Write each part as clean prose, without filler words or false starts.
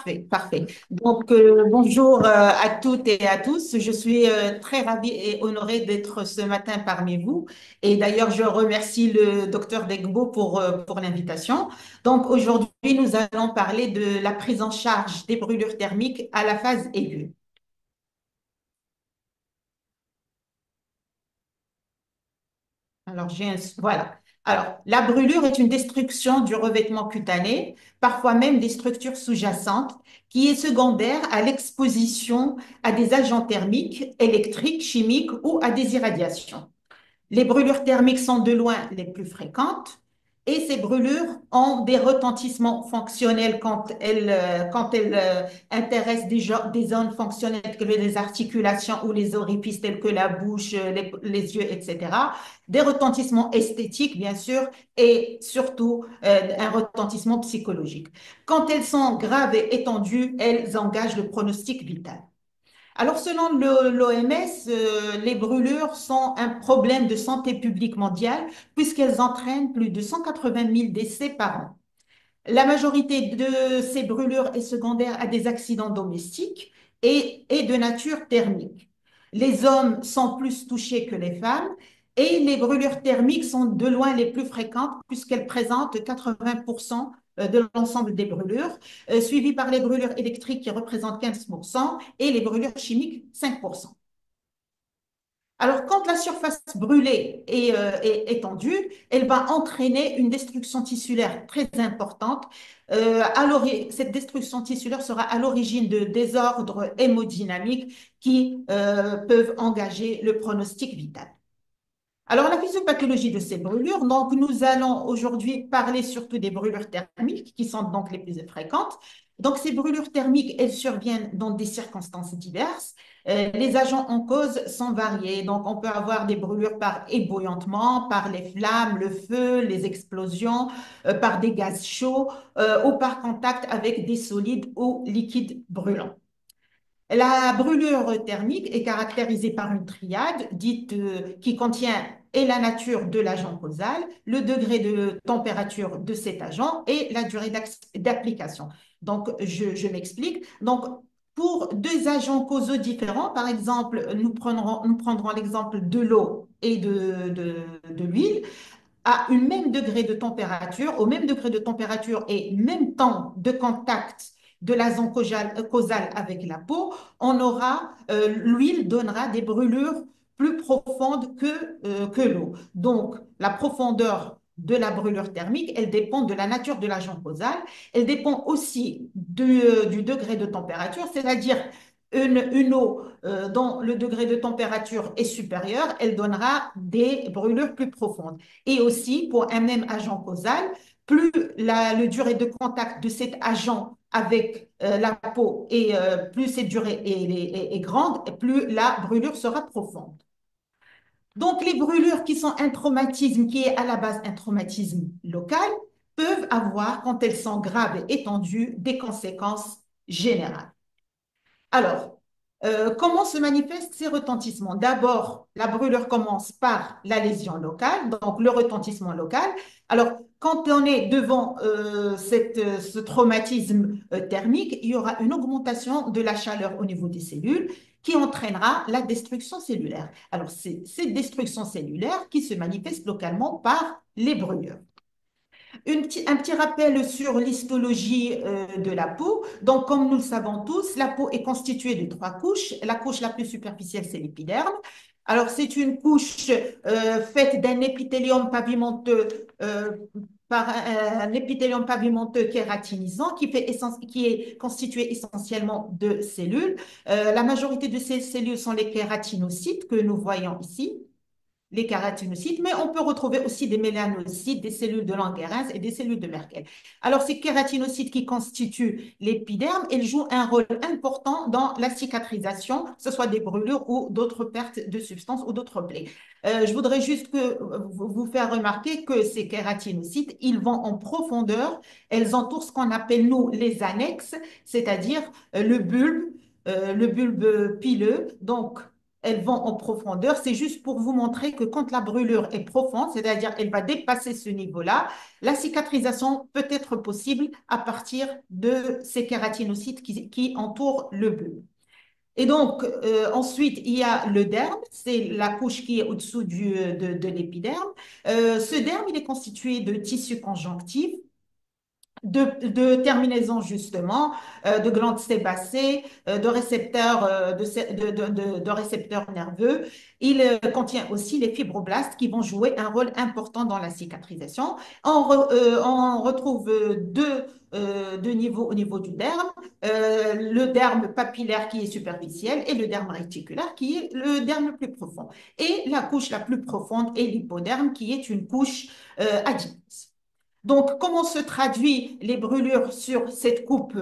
Parfait, parfait. Donc, bonjour à toutes et à tous. Je suis très ravie et honorée d'être ce matin parmi vous. Et d'ailleurs, je remercie le docteur Degbo pour l'invitation. Donc, aujourd'hui, nous allons parler de la prise en charge des brûlures thermiques à la phase aiguë. Alors, voilà. Alors, la brûlure est une destruction du revêtement cutané, parfois même des structures sous-jacentes, qui est secondaire à l'exposition à des agents thermiques, électriques, chimiques ou à des irradiations. Les brûlures thermiques sont de loin les plus fréquentes et ces brûlures ont des retentissements fonctionnels quand elles intéressent des zones fonctionnelles que les articulations ou les orifices tels que la bouche, les yeux, etc. Des retentissements esthétiques, bien sûr, et surtout un retentissement psychologique. Quand elles sont graves et étendues, elles engagent le pronostic vital. Alors, selon l'OMS, les brûlures sont un problème de santé publique mondiale puisqu'elles entraînent plus de 180 000 décès par an. La majorité de ces brûlures est secondaire à des accidents domestiques et de nature thermique. Les hommes sont plus touchés que les femmes et les brûlures thermiques sont de loin les plus fréquentes puisqu'elles présentent 80% de l'ensemble des brûlures, suivies par les brûlures électriques qui représentent 15% et les brûlures chimiques 5%. Alors, quand la surface brûlée est étendue, elle va entraîner une destruction tissulaire très importante. Cette destruction tissulaire sera à l'origine de désordres hémodynamiques qui peuvent engager le pronostic vital. Alors, la physiopathologie de ces brûlures, donc nous allons aujourd'hui parler surtout des brûlures thermiques qui sont donc les plus fréquentes. Donc, ces brûlures thermiques, elles surviennent dans des circonstances diverses. Les agents en cause sont variés. Donc, on peut avoir des brûlures par ébouillantement, par les flammes, le feu, les explosions, par des gaz chauds ou par contact avec des solides ou liquides brûlants. La brûlure thermique est caractérisée par une triade dite qui contient et la nature de l'agent causal, le degré de température de cet agent et la durée d'application. Donc, je m'explique. Donc, pour deux agents causaux différents, par exemple, nous prendrons l'exemple de l'eau et de l'huile, à un même degré de température, au même degré de température et même temps de contact de l'agent causal avec la peau, l'huile donnera des brûlures plus profondes que l'eau. Donc, la profondeur de la brûlure thermique, elle dépend de la nature de l'agent causal. Elle dépend aussi du degré de température, c'est-à-dire une eau dont le degré de température est supérieur, elle donnera des brûlures plus profondes. Et aussi, pour un même agent causal, plus le durée de contact de cet agent avec la peau et plus cette durée est grande, plus la brûlure sera profonde. Donc, les brûlures qui sont un traumatisme, qui est à la base un traumatisme local, peuvent avoir, quand elles sont graves et étendues, des conséquences générales. Alors, comment se manifestent ces retentissements? D'abord, la brûlure commence par la lésion locale, donc le retentissement local. Alors, quand on est devant ce traumatisme thermique, il y aura une augmentation de la chaleur au niveau des cellules qui entraînera la destruction cellulaire. Alors, c'est cette destruction cellulaire qui se manifeste localement par les brûlures. Un petit rappel sur l'histologie de la peau. Donc, comme nous le savons tous, la peau est constituée de trois couches. La couche la plus superficielle, c'est l'épiderme. Alors, c'est une couche faite d'un épithélium pavimenteux par un épithélium pavimenteux kératinisant qui est constitué essentiellement de cellules. La majorité de ces cellules sont les kératinocytes que nous voyons ici, les kératinocytes, mais on peut retrouver aussi des mélanocytes, des cellules de Langerhans et des cellules de Merkel. Alors, ces kératinocytes qui constituent l'épiderme, ils jouent un rôle important dans la cicatrisation, que ce soit des brûlures ou d'autres pertes de substances ou d'autres plaies. Je voudrais juste vous faire remarquer que ces kératinocytes, ils vont en profondeur, elles entourent ce qu'on appelle, nous, les annexes, c'est-à-dire le bulbe pileux. Donc, elles vont en profondeur. C'est juste pour vous montrer que quand la brûlure est profonde, c'est-à-dire elle va dépasser ce niveau-là, la cicatrisation peut être possible à partir de ces kératinocytes qui entourent le bulbe. Et donc, ensuite, il y a le derme, c'est la couche qui est au-dessous de l'épiderme. Ce derme, il est constitué de tissus conjonctifs, de terminaisons justement, de glandes sébacées, de récepteurs, de récepteurs nerveux. Il contient aussi les fibroblastes qui vont jouer un rôle important dans la cicatrisation. On retrouve deux niveaux au niveau du derme, le derme papillaire qui est superficiel et le derme réticulaire qui est le derme le plus profond. Et la couche la plus profonde est l'hypoderme qui est une couche adipeuse. Donc, comment se traduit les brûlures sur cette coupe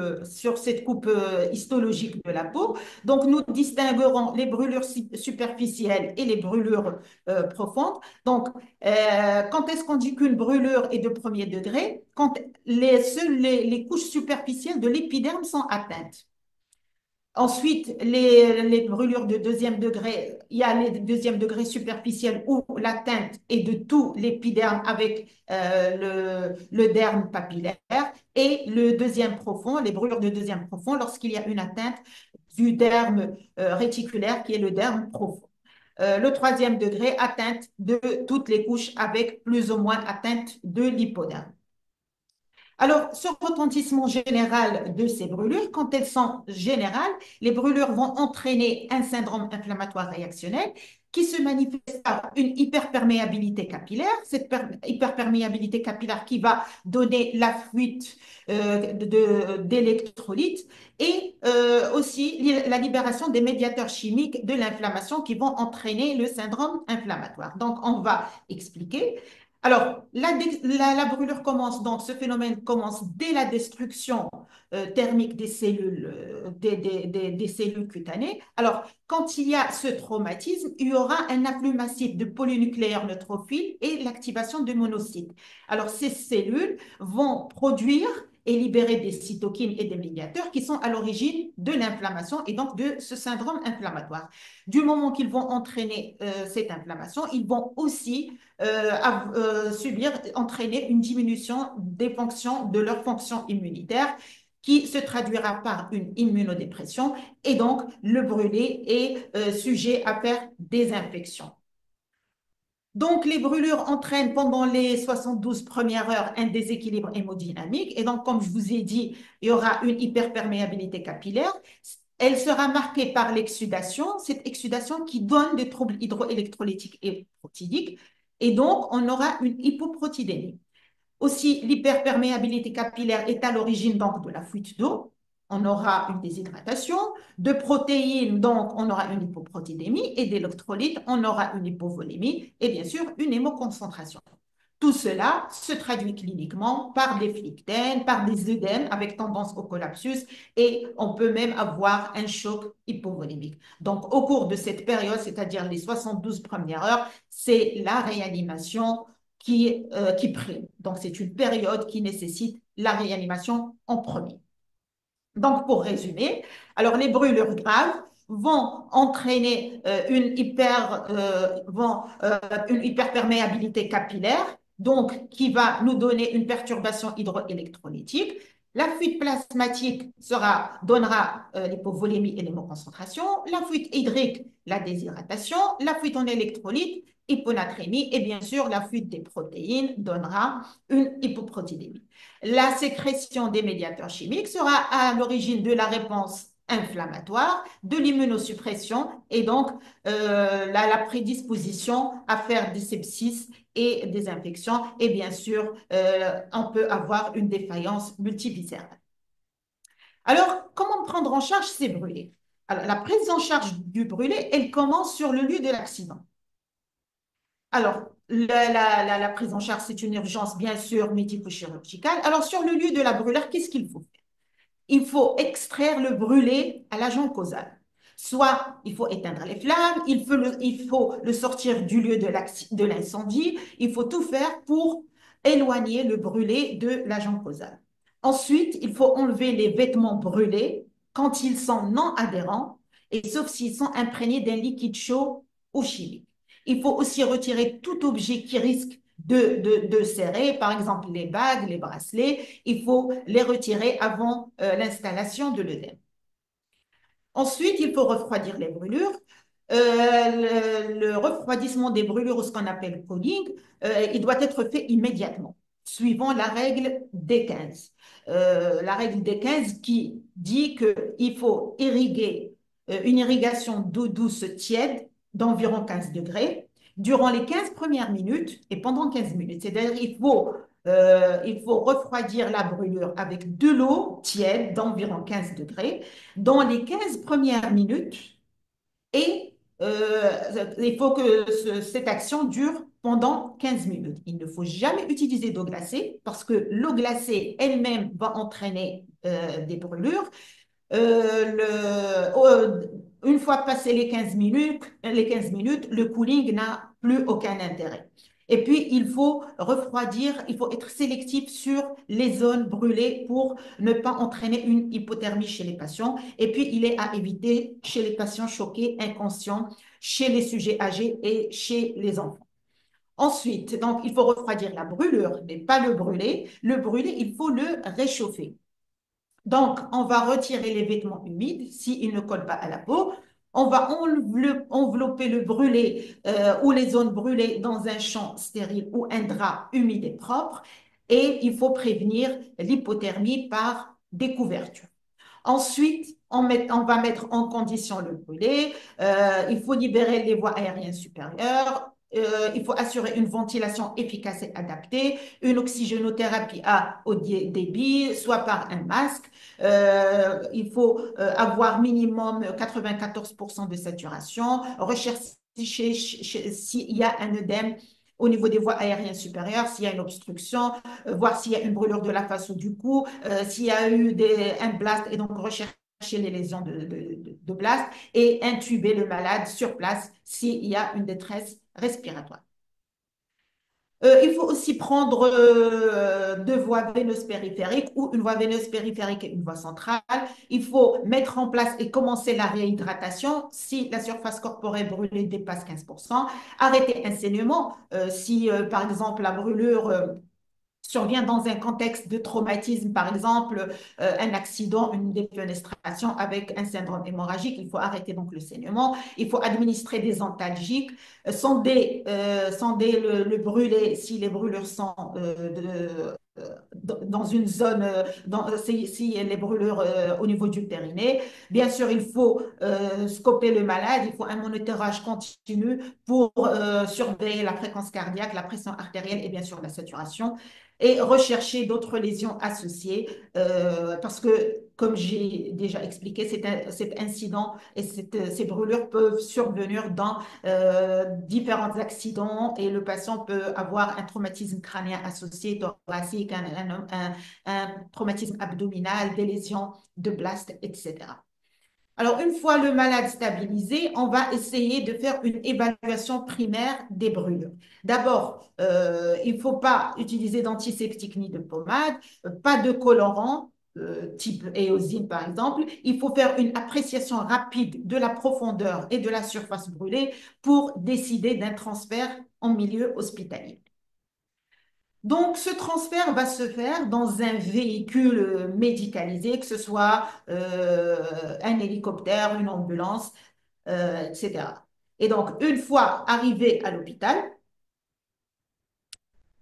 histologique de la peau? Donc, nous distinguerons les brûlures superficielles et les brûlures profondes. Donc, quand est-ce qu'on dit qu'une brûlure est de premier degré? Quand seules les couches superficielles de l'épiderme sont atteintes. Ensuite, les brûlures de deuxième degré, il y a les deuxième degré superficiels où l'atteinte est de tout l'épiderme avec le derme papillaire et le deuxième profond, les brûlures de deuxième profond lorsqu'il y a une atteinte du derme réticulaire qui est le derme profond. Le troisième degré, atteinte de toutes les couches avec plus ou moins atteinte de l'hypoderme. Alors, ce retentissement général de ces brûlures, quand elles sont générales, les brûlures vont entraîner un syndrome inflammatoire réactionnel qui se manifeste par une hyperperméabilité capillaire, cette hyperperméabilité capillaire qui va donner la fuite d'électrolytes et aussi la libération des médiateurs chimiques de l'inflammation qui vont entraîner le syndrome inflammatoire. Donc, on va expliquer. Alors, la brûlure commence, donc ce phénomène commence dès la destruction thermique des cellules, des cellules cutanées. Alors, quand il y a ce traumatisme, il y aura un afflux massif de polynucléaires neutrophiles et l'activation de monocytes. Alors, ces cellules vont produire et libérer des cytokines et des médiateurs qui sont à l'origine de l'inflammation et donc de ce syndrome inflammatoire. Du moment qu'ils vont entraîner cette inflammation, ils vont aussi entraîner une diminution des fonctions, de leur fonction immunitaire qui se traduira par une immunodépression et donc le brûlé est sujet à faire des infections. Donc, les brûlures entraînent pendant les 72 premières heures un déséquilibre hémodynamique. Et donc, comme je vous ai dit, il y aura une hyperperméabilité capillaire. Elle sera marquée par l'exsudation, cette exsudation qui donne des troubles hydroélectrolytiques et protidiques. Et donc, on aura une hypoprotidémie. Aussi, l'hyperperméabilité capillaire est à l'origine donc de la fuite d'eau. On aura une déshydratation. De protéines, donc, on aura une hypoprotidémie. Et d'électrolytes, on aura une hypovolémie. Et bien sûr, une hémoconcentration. Tout cela se traduit cliniquement par des phlyctènes, par des œdèmes avec tendance au collapsus et on peut même avoir un choc hypovolémique. Donc, au cours de cette période, c'est-à-dire les 72 premières heures, c'est la réanimation qui prime. Donc, c'est une période qui nécessite la réanimation en premier. Donc, pour résumer, alors les brûlures graves vont entraîner une hyperperméabilité capillaire, donc qui va nous donner une perturbation hydroélectrolytique. La fuite plasmatique donnera l'hypovolémie et l'hémoconcentration. La fuite hydrique, la déshydratation. La fuite en électrolyte, hyponatrémie. Et bien sûr, la fuite des protéines donnera une hypoprotidémie. La sécrétion des médiateurs chimiques sera à l'origine de la réponse inflammatoire, de l'immunosuppression et donc la prédisposition à faire des sepsis et des infections. Et bien sûr, on peut avoir une défaillance multiviscérale. Alors, comment prendre en charge ces brûlés? Alors, la prise en charge du brûlé, elle commence sur le lieu de l'accident. Alors, la prise en charge, c'est une urgence, bien sûr, médico-chirurgicale. Alors, sur le lieu de la brûlure, qu'est-ce qu'il faut faire? Il faut extraire le brûlé à l'agent causal. Soit il faut éteindre les flammes, il faut le sortir du lieu de l'incendie, il faut tout faire pour éloigner le brûlé de l'agent causal. Ensuite, il faut enlever les vêtements brûlés quand ils sont non adhérents et sauf s'ils sont imprégnés d'un liquide chaud ou chimique. Il faut aussi retirer tout objet qui risque de serrer, par exemple les bagues, les bracelets. Il faut les retirer avant l'installation de l'œdème. Ensuite, il faut refroidir les brûlures. Le refroidissement des brûlures, ou ce qu'on appelle cooling, il doit être fait immédiatement, suivant la règle des 15. La règle des 15 qui dit qu'il faut irriguer une irrigation d'eau douce tiède d'environ 15 degrés durant les 15 premières minutes et pendant 15 minutes. C'est-à-dire il faut refroidir la brûlure avec de l'eau tiède d'environ 15 degrés dans les 15 premières minutes et il faut que cette action dure pendant 15 minutes. Il ne faut jamais utiliser d'eau glacée parce que l'eau glacée elle-même va entraîner des brûlures. Une fois passé les 15 minutes, le cooling n'a plus aucun intérêt. Et puis, il faut refroidir, il faut être sélectif sur les zones brûlées pour ne pas entraîner une hypothermie chez les patients. Et puis, il est à éviter chez les patients choqués, inconscients, chez les sujets âgés et chez les enfants. Ensuite, donc, il faut refroidir la brûlure, mais pas le brûler. Le brûler, il faut le réchauffer. Donc, on va retirer les vêtements humides s'ils ne collent pas à la peau. On va envelopper le brûlé ou les zones brûlées dans un champ stérile ou un drap humide et propre. Et il faut prévenir l'hypothermie par des couvertures. Ensuite, on va mettre en condition le brûlé. Il faut libérer les voies aériennes supérieures. Il faut assurer une ventilation efficace et adaptée, une oxygénothérapie à haut débit, soit par un masque. Il faut avoir minimum 94% de saturation, rechercher s'il y a un œdème au niveau des voies aériennes supérieures, s'il y a une obstruction, voir s'il y a une brûlure de la face ou du cou, s'il y a eu un blast et donc rechercher les lésions de blast et intuber le malade sur place s'il y a une détresse respiratoire. Il faut aussi prendre deux voies veineuses périphériques ou une voie veineuse périphérique et une voie centrale. Il faut mettre en place et commencer la réhydratation si la surface corporelle brûlée dépasse 15%. Arrêter un saignement si, par exemple, la brûlure survient dans un contexte de traumatisme, par exemple un accident, une défenestration avec un syndrome hémorragique, il faut arrêter donc le saignement, il faut administrer des antalgiques, sonder le brûlé si les brûlures sont dans une zone, si les brûlures au niveau du périnée. Bien sûr, il faut scoper le malade, il faut un monitorage continu pour surveiller la fréquence cardiaque, la pression artérielle et bien sûr la saturation et rechercher d'autres lésions associées parce que, comme j'ai déjà expliqué, cet incident et ces brûlures peuvent survenir dans différents accidents et le patient peut avoir un traumatisme crânien associé, thoracique, un traumatisme abdominal, des lésions de blast, etc. Alors, une fois le malade stabilisé, on va essayer de faire une évaluation primaire des brûlures. D'abord, il ne faut pas utiliser d'antiseptique ni de pommade, pas de colorant, type éosine par exemple. Il faut faire une appréciation rapide de la profondeur et de la surface brûlée pour décider d'un transfert en milieu hospitalier. Donc, ce transfert va se faire dans un véhicule médicalisé, que ce soit un hélicoptère, une ambulance, etc. Et donc, une fois arrivé à l'hôpital,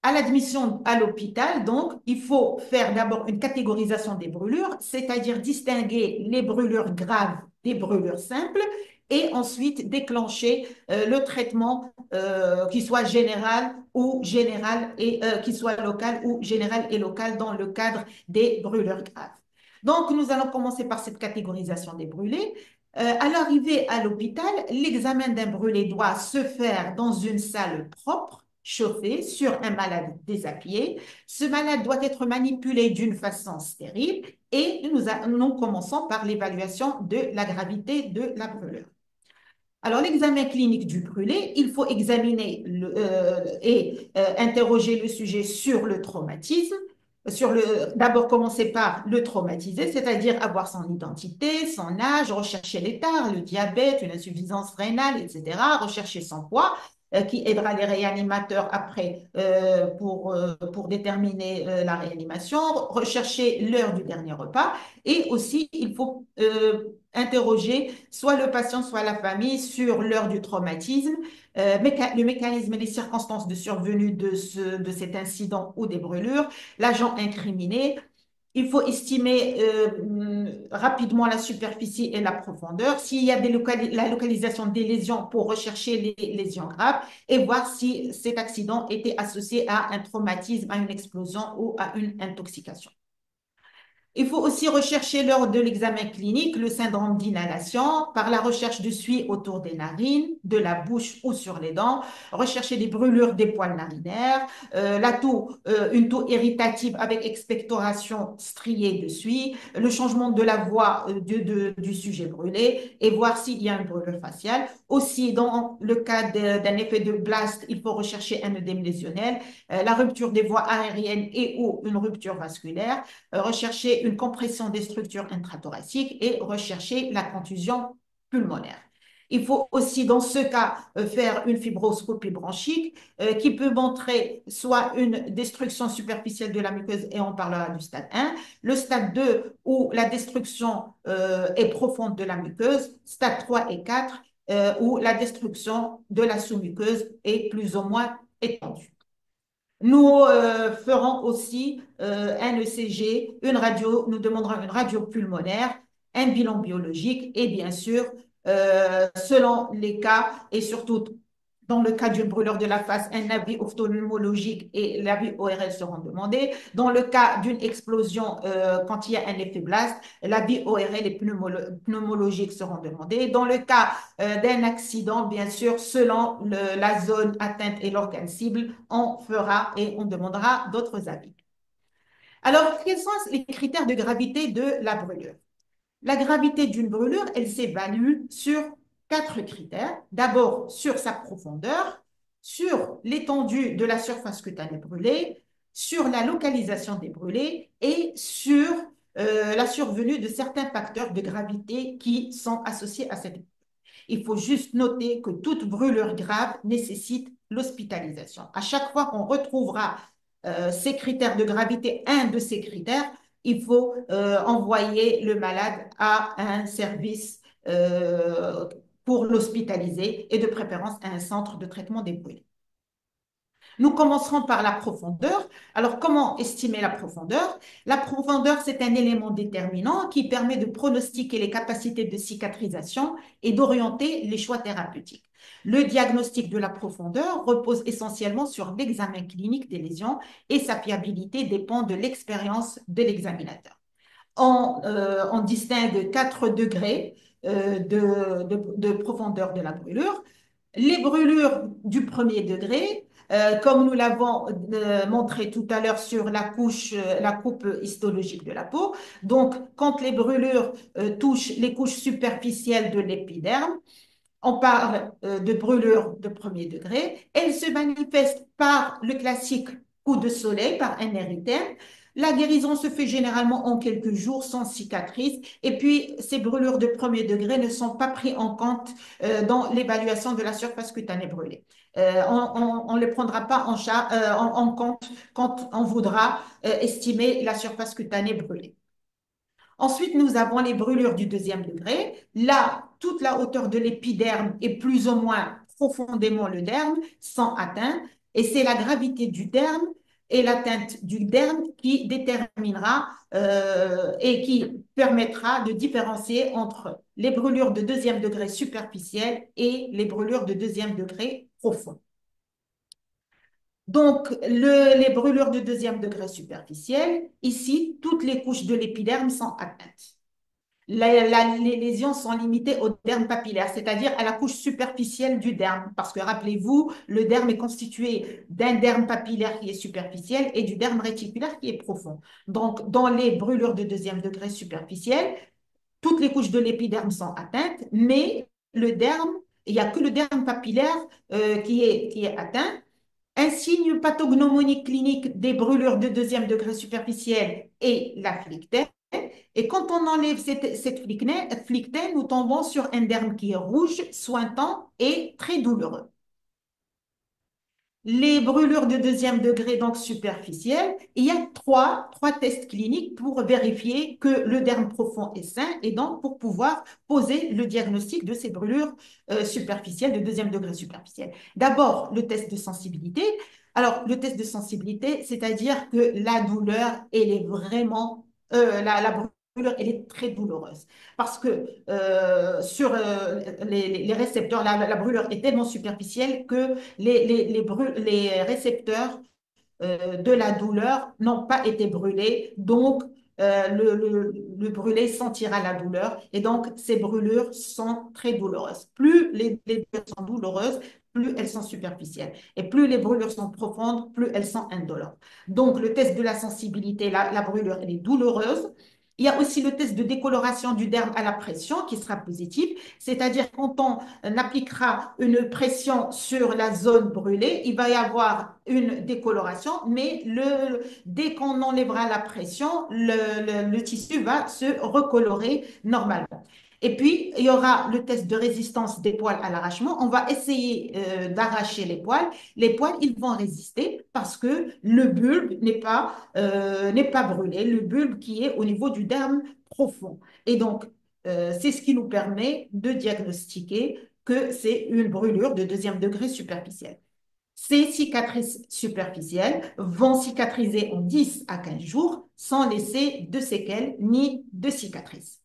à l'admission à l'hôpital, donc, il faut faire d'abord une catégorisation des brûlures, c'est-à-dire distinguer les brûlures graves des brûlures simples et ensuite déclencher le traitement qui soit général ou général et qui soit local ou général et local dans le cadre des brûlures graves. Donc, nous allons commencer par cette catégorisation des brûlés. À l'arrivée à l'hôpital, l'examen d'un brûlé doit se faire dans une salle propre, chauffée, sur un malade désappuyé. Ce malade doit être manipulé d'une façon stérile et nous commençons par l'évaluation de la gravité de la brûlure. Alors, l'examen clinique du brûlé, il faut examiner et interroger le sujet sur le traumatisme, d'abord commencer par le traumatiser, c'est-à-dire avoir son identité, son âge, rechercher l'état, le diabète, une insuffisance rénale, etc., rechercher son poids, qui aidera les réanimateurs après pour déterminer la réanimation, rechercher l'heure du dernier repas et aussi il faut interroger soit le patient, soit la famille sur l'heure du traumatisme, le mécanisme et les circonstances de survenue de cet incident ou des brûlures, l'agent incriminé. Il faut estimer rapidement la superficie et la profondeur, s'il y a la localisation des lésions pour rechercher les lésions graves et voir si cet accident était associé à un traumatisme, à une explosion ou à une intoxication. Il faut aussi rechercher lors de l'examen clinique le syndrome d'inhalation par la recherche de suie autour des narines, de la bouche ou sur les dents, rechercher des brûlures des poils narinaires, une toux irritative avec expectoration striée de suie, le changement de la voix du sujet brûlé et voir s'il y a une brûlure faciale. Aussi, dans le cas d'un effet de blast, il faut rechercher un œdème lésionnel, la rupture des voies aériennes et ou une rupture vasculaire, rechercher une compression des structures intrathoraciques et rechercher la contusion pulmonaire. Il faut aussi, dans ce cas, faire une fibroscopie bronchique qui peut montrer soit une destruction superficielle de la muqueuse, et on parlera du stade 1, le stade 2 où la destruction est profonde de la muqueuse, stade 3 et 4 où la destruction de la sous-muqueuse est plus ou moins étendue. Nous ferons aussi un ECG, une radio, nous demanderons une radio pulmonaire, un bilan biologique et bien sûr, selon les cas et surtout dans le cas d'une brûlure de la face, un avis ophtalmologique et l'avis ORL seront demandés. Dans le cas d'une explosion, quand il y a un effet blast, l'avis ORL et pneumologique seront demandés. Dans le cas d'un accident, bien sûr, selon la zone atteinte et l'organe cible, on fera et on demandera d'autres avis. Alors, quels sont les critères de gravité de la brûlure? La gravité d'une brûlure, elle s'évalue sur 4 critères. D'abord, sur sa profondeur, sur l'étendue de la surface cutanée brûlée, sur la localisation des brûlés et sur la survenue de certains facteurs de gravité qui sont associés à cette brûlure. Il faut juste noter que toute brûlure grave nécessite l'hospitalisation. À chaque fois qu'on retrouvera ces critères de gravité, un de ces critères, il faut envoyer le malade à un service pour l'hospitaliser et de préférence à un centre de traitement des brûlés. Nous commencerons par la profondeur. Alors, comment estimer la profondeur? La profondeur, c'est un élément déterminant qui permet de pronostiquer les capacités de cicatrisation et d'orienter les choix thérapeutiques. Le diagnostic de la profondeur repose essentiellement sur l'examen clinique des lésions et sa fiabilité dépend de l'expérience de l'examinateur. On distingue 4 degrés de profondeur de la brûlure. Les brûlures du premier degré, comme nous l'avons montré tout à l'heure sur la coupe histologique de la peau. Donc, quand les brûlures touchent les couches superficielles de l'épiderme, on parle de brûlures de premier degré. Elles se manifestent par le classique coup de soleil, par un érythème. La guérison se fait généralement en quelques jours sans cicatrice. Et puis, ces brûlures de premier degré ne sont pas prises en compte dans l'évaluation de la surface cutanée brûlée. On ne les prendra pas en compte quand on voudra estimer la surface cutanée brûlée. Ensuite, nous avons les brûlures du deuxième degré. Là, toute la hauteur de l'épiderme et plus ou moins profondément le derme sont atteints. Et c'est la gravité du derme et l'atteinte du derme qui déterminera et qui permettra de différencier entre les brûlures de deuxième degré superficielles et les brûlures de deuxième degré profond. Donc, les brûlures de deuxième degré superficiel, ici, toutes les couches de l'épiderme sont atteintes. Les lésions sont limitées au derme papillaire, c'est-à-dire à la couche superficielle du derme, parce que rappelez-vous, le derme est constitué d'un derme papillaire qui est superficiel et du derme réticulaire qui est profond. Donc, dans les brûlures de deuxième degré superficiel, toutes les couches de l'épiderme sont atteintes, mais le derme, il n'y a que le derme papillaire qui est atteint. Un signe pathognomonique clinique des brûlures de deuxième degré superficiel est la flictène. Et quand on enlève cette flictène, nous tombons sur un derme qui est rouge, suintant et très douloureux. Les brûlures de deuxième degré, donc superficielles, il y a trois tests cliniques pour vérifier que le derme profond est sain et donc pour pouvoir poser le diagnostic de ces brûlures superficielles de deuxième degré superficiel. D'abord, le test de sensibilité. Alors, le test de sensibilité, c'est-à-dire que la douleur, elle est vraiment, la brûlure, elle est très douloureuse parce que sur les récepteurs, la brûlure est tellement superficielle que les récepteurs de la douleur n'ont pas été brûlés. Donc, le brûlé sentira la douleur. Et donc, ces brûlures sont très douloureuses. Plus les douleurs sont douloureuses, plus elles sont superficielles. Et plus les brûlures sont profondes, plus elles sont indolores. Donc, le test de la sensibilité, la brûlure, elle est douloureuse. Il y a aussi le test de décoloration du derme à la pression qui sera positif, c'est-à-dire quand on appliquera une pression sur la zone brûlée, il va y avoir une décoloration, mais dès qu'on enlèvera la pression, le tissu va se recolorer normalement. Et puis, il y aura le test de résistance des poils à l'arrachement. On va essayer d'arracher les poils. Les poils, ils vont résister parce que le bulbe n'est pas brûlé, le bulbe qui est au niveau du derme profond. Et donc, c'est ce qui nous permet de diagnostiquer que c'est une brûlure de deuxième degré superficielle. Ces cicatrices superficielles vont cicatriser en 10 à 15 jours sans laisser de séquelles ni de cicatrices.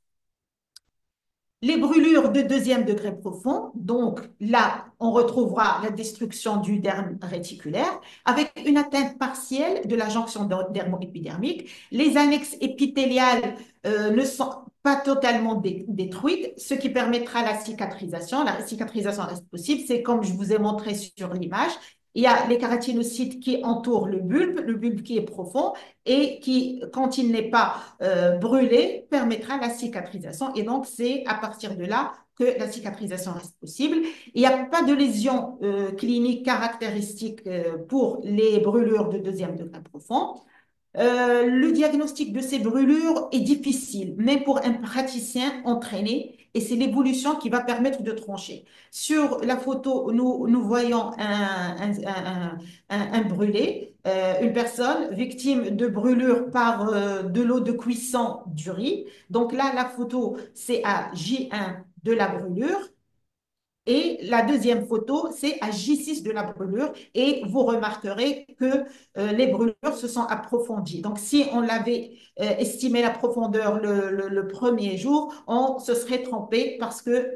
Les brûlures de deuxième degré profond, donc là, on retrouvera la destruction du derme réticulaire avec une atteinte partielle de la jonction dermo-épidermique. Les annexes épithéliales ne sont pas totalement détruites, ce qui permettra la cicatrisation. La cicatrisation reste possible, c'est comme je vous ai montré sur l'image. Il y a les kératinocytes qui entourent le bulbe qui est profond et qui, quand il n'est pas brûlé, permettra la cicatrisation. Et donc, c'est à partir de là que la cicatrisation reste possible. Il n'y a pas de lésion clinique caractéristique pour les brûlures de deuxième degré profond. Le diagnostic de ces brûlures est difficile, même pour un praticien entraîné, et c'est l'évolution qui va permettre de trancher. Sur la photo, nous voyons un brûlé, une personne victime de brûlure par de l'eau de cuisson du riz. Donc là, la photo, c'est à J1 de la brûlure. Et la deuxième photo, c'est à J6 de la brûlure. Et vous remarquerez que les brûlures se sont approfondies. Donc, si on avait estimé la profondeur le premier jour, on se serait trompé parce que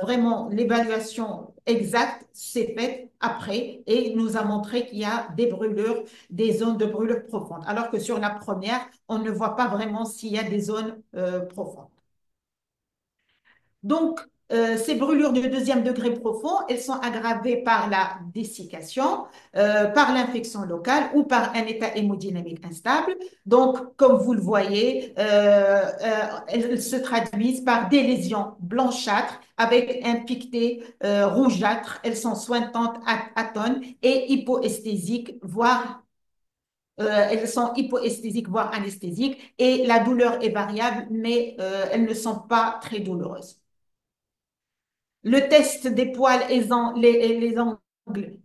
vraiment, l'évaluation exacte s'est faite après et nous a montré qu'il y a des brûlures, des zones de brûlure profondes. Alors que sur la première, on ne voit pas vraiment s'il y a des zones profondes. Donc, ces brûlures de deuxième degré profond, elles sont aggravées par la dessiccation, par l'infection locale ou par un état hémodynamique instable. Donc, comme vous le voyez, elles se traduisent par des lésions blanchâtres avec un piqueté rougeâtre. Elles sont sointantes, atones et hypoesthésiques, voire elles sont hypoesthésiques, voire anesthésiques, et la douleur est variable, mais elles ne sont pas très douloureuses. Le test des poils et les angles,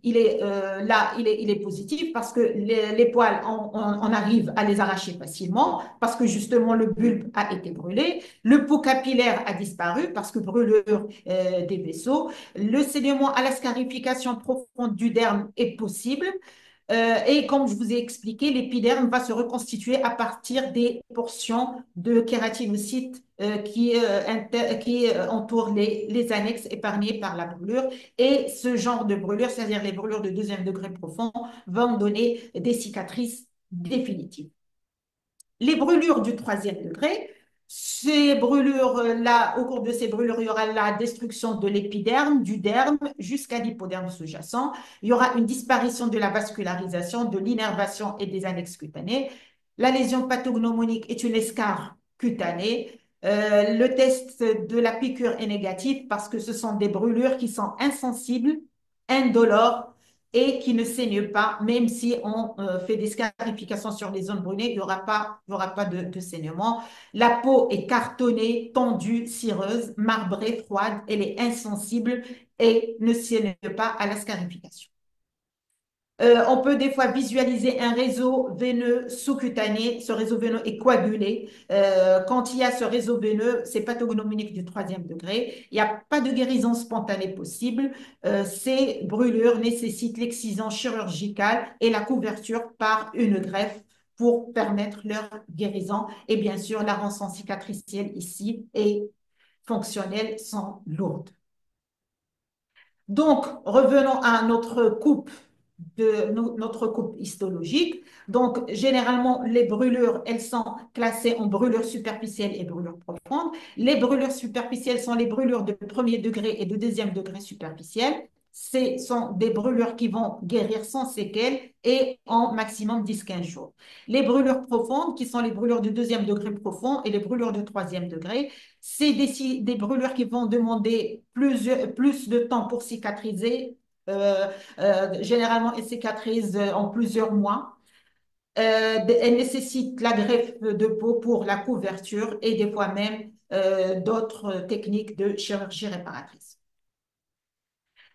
il est là, il est positif parce que les poils, on arrive à les arracher facilement parce que justement le bulbe a été brûlé, le pot capillaire a disparu parce que brûlure des vaisseaux, le saignement à la scarification profonde du derme est possible. Et comme je vous ai expliqué, l'épiderme va se reconstituer à partir des portions de kératinocytes qui entourent les annexes épargnées par la brûlure. Et ce genre de brûlure, c'est-à-dire les brûlures de deuxième degré profond, vont donner des cicatrices définitives. Les brûlures du troisième degré, ces brûlures-là, au cours de ces brûlures, il y aura la destruction de l'épiderme, du derme, jusqu'à l'hypoderme sous-jacent. Il y aura une disparition de la vascularisation, de l'innervation et des annexes cutanées. La lésion pathognomonique est une escarre cutanée. Le test de la piqûre est négatif parce que ce sont des brûlures qui sont insensibles, indolores et qui ne saigne pas, même si on fait des scarifications sur les zones brûlées, il y aura pas de saignement. La peau est cartonnée, tendue, cireuse, marbrée, froide, elle est insensible et ne saigne pas à la scarification. On peut des fois visualiser un réseau veineux sous-cutané. Ce réseau veineux est coagulé. Quand il y a ce réseau veineux, c'est pathognomonique du troisième degré. Il n'y a pas de guérison spontanée possible. Ces brûlures nécessitent l'excision chirurgicale et la couverture par une greffe pour permettre leur guérison. Et bien sûr, la rançon cicatricielle ici est fonctionnelle, sans lourde. Donc, revenons à notre coupe histologique. Donc, généralement, les brûlures, elles sont classées en brûlures superficielles et brûlures profondes. Les brûlures superficielles sont les brûlures de premier degré et de deuxième degré superficielles. Ce sont des brûlures qui vont guérir sans séquelles et en maximum 10-15 jours. Les brûlures profondes, qui sont les brûlures de deuxième degré profond et les brûlures de troisième degré, c'est des brûlures qui vont demander plus de temps pour cicatriser. Généralement, elles cicatrisent en plusieurs mois. Elles nécessitent la greffe de peau pour la couverture et des fois même d'autres techniques de chirurgie réparatrice.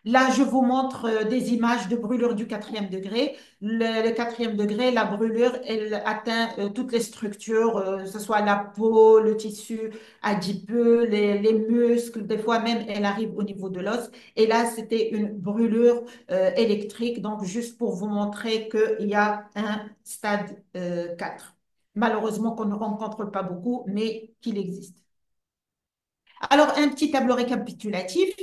Là, je vous montre des images de brûlure du quatrième degré. Le quatrième degré, la brûlure, elle atteint toutes les structures, que ce soit la peau, le tissu adipeux, les muscles. Des fois même, elle arrive au niveau de l'os. Et là, c'était une brûlure électrique. Donc, juste pour vous montrer qu'il y a un stade 4. Malheureusement, qu'on ne rencontre pas beaucoup, mais qu'il existe. Alors, un petit tableau récapitulatif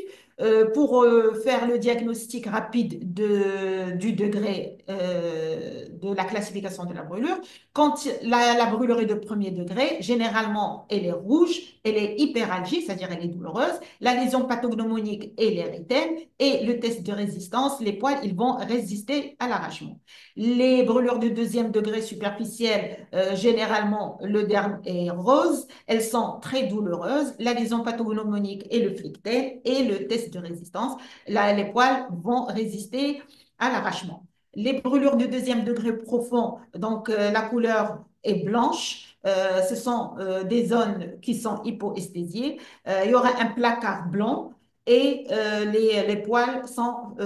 pour faire le diagnostic rapide du degré de la classification de la brûlure. Quand la brûlure est de premier degré, généralement, elle est rouge, elle est hyperalgique, c'est-à-dire elle est douloureuse. La lésion pathognomonique est l'érythème et le test de résistance, les poils, ils vont résister à l'arrachement. Les brûlures de deuxième degré superficielles, généralement, le derme est rose. Elles sont très douloureuses. La lésion pathognomonique est le flictel et le test de résistance. Là, les poils vont résister à l'arrachement. Les brûlures de deuxième degré profond, donc la couleur est blanche. Ce sont des zones qui sont hypoesthésiées. Il y aura un placard blanc et les poils sont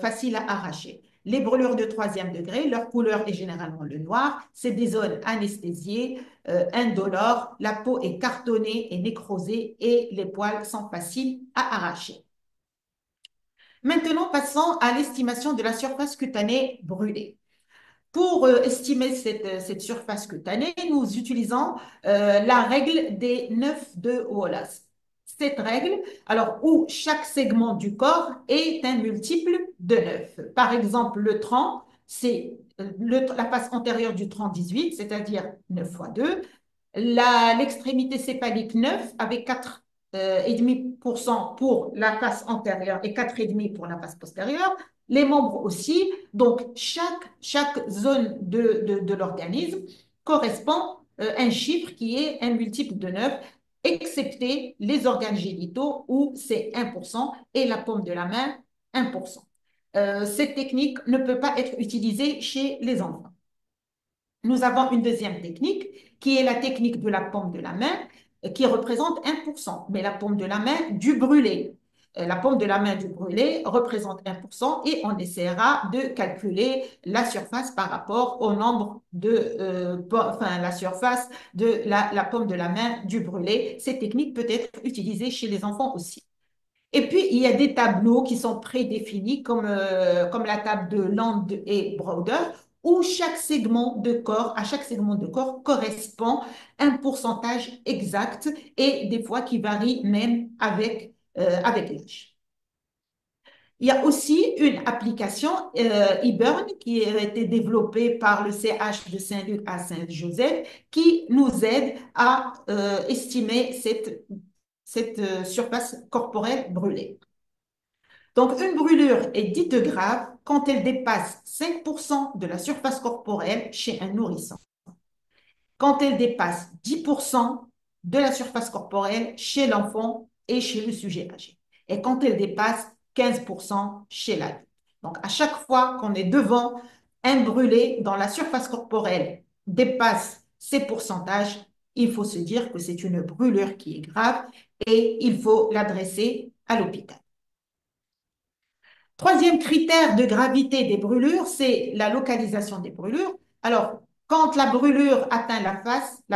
faciles à arracher. Les brûlures de troisième degré, leur couleur est généralement le noir. C'est des zones anesthésiées, indolores. La peau est cartonnée et nécrosée et les poils sont faciles à arracher. Maintenant, passons à l'estimation de la surface cutanée brûlée. Pour estimer cette surface cutanée, nous utilisons la règle des 9 de Wallace. Cette règle, alors où chaque segment du corps est un multiple de 9. Par exemple, le tronc, c'est la face antérieure du tronc 18, c'est-à-dire 9 fois 2. L'extrémité céphalique 9 avec 4,5% pour la face antérieure et 4,5% pour la face postérieure. Les membres aussi. Donc, chaque zone de l'organisme correspond à un chiffre qui est un multiple de 9, excepté les organes génitaux où c'est 1% et la paume de la main 1%. Cette technique ne peut pas être utilisée chez les enfants. Nous avons une deuxième technique qui est la technique de la paume de la main qui représente 1%, mais la paume de la main du brûlé. La paume de la main du brûlé représente 1% et on essaiera de calculer la surface par rapport au nombre enfin, la surface de la paume de la main du brûlé. Cette technique peut être utilisée chez les enfants aussi. Et puis, il y a des tableaux qui sont prédéfinis, comme la table de Land et Browder, où à chaque segment de corps correspond un pourcentage exact et des fois qui varie même avec l'âge. Il y a aussi une application eBurn qui a été développée par le CH de Saint-Luc à Saint-Joseph qui nous aide à estimer cette surface corporelle brûlée. Donc, une brûlure est dite grave quand elle dépasse 5% de la surface corporelle chez un nourrisson, quand elle dépasse 10% de la surface corporelle chez l'enfant et chez le sujet âgé, et quand elle dépasse 15% chez l'adulte. Donc, à chaque fois qu'on est devant un brûlé dont la surface corporelle dépasse ces pourcentages, il faut se dire que c'est une brûlure qui est grave et il faut l'adresser à l'hôpital. Troisième critère de gravité des brûlures, c'est la localisation des brûlures. Alors, quand la brûlure atteint la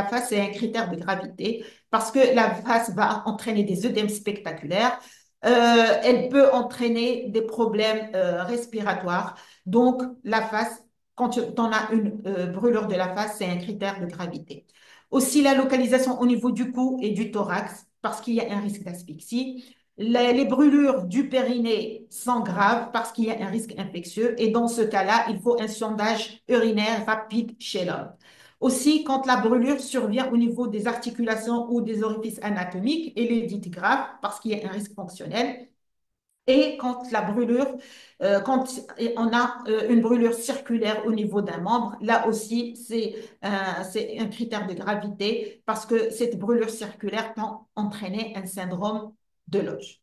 face est un critère de gravité parce que la face va entraîner des œdèmes spectaculaires. Elle peut entraîner des problèmes respiratoires. Donc, la face, quand on a une brûlure de la face, c'est un critère de gravité. Aussi, la localisation au niveau du cou et du thorax parce qu'il y a un risque d'asphyxie. Les brûlures du périnée sont graves parce qu'il y a un risque infectieux et dans ce cas-là, il faut un sondage urinaire rapide chez l'homme. Aussi, quand la brûlure survient au niveau des articulations ou des orifices anatomiques, elle est dite grave parce qu'il y a un risque fonctionnel. Et quand la brûlure, quand on a une brûlure circulaire au niveau d'un membre, là aussi, c'est un critère de gravité parce que cette brûlure circulaire peut entraîner un syndrome de Loge.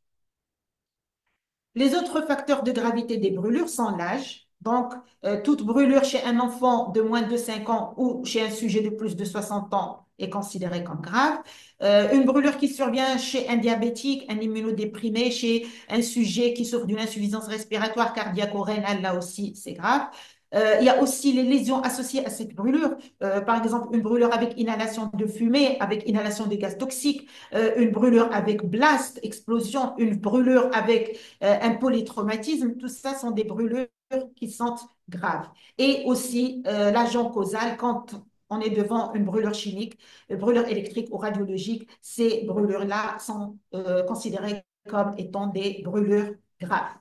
Les autres facteurs de gravité des brûlures sont l'âge. Donc, toute brûlure chez un enfant de moins de 5 ans ou chez un sujet de plus de 60 ans est considérée comme grave. Une brûlure qui survient chez un diabétique, un immunodéprimé, chez un sujet qui souffre d'une insuffisance respiratoire cardiaque ou rénale, là aussi, c'est grave. Il y a aussi les lésions associées à cette brûlure. Par exemple, une brûlure avec inhalation de fumée, avec inhalation de gaz toxiques, une brûlure avec blast, explosion, une brûlure avec un polytraumatisme, tout ça sont des brûlures qui sont graves. Et aussi l'agent causal, quand on est devant une brûlure chimique, une brûlure électrique ou radiologique, ces brûlures-là sont considérées comme étant des brûlures graves.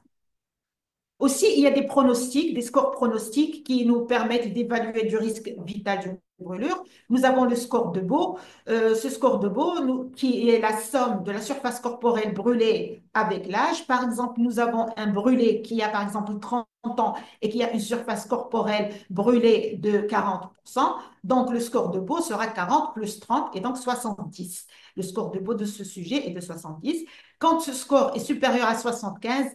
Aussi, il y a des pronostics, des scores pronostiques qui nous permettent d'évaluer du risque vital d'une brûlure. Nous avons le score de Beau. Ce score de Beau, qui est la somme de la surface corporelle brûlée avec l'âge. Par exemple, nous avons un brûlé qui a par exemple 30 ans et qui a une surface corporelle brûlée de 40%. Donc, le score de Beau sera 40 plus 30 et donc 70. Le score de Beau de ce sujet est de 70. Quand ce score est supérieur à 75,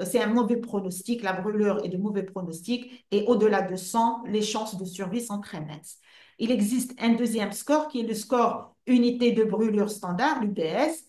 c'est un mauvais pronostic, la brûlure est de mauvais pronostic et au-delà de 100, les chances de survie sont très minces. Il existe un deuxième score qui est le score unité de brûlure standard, l'UPS,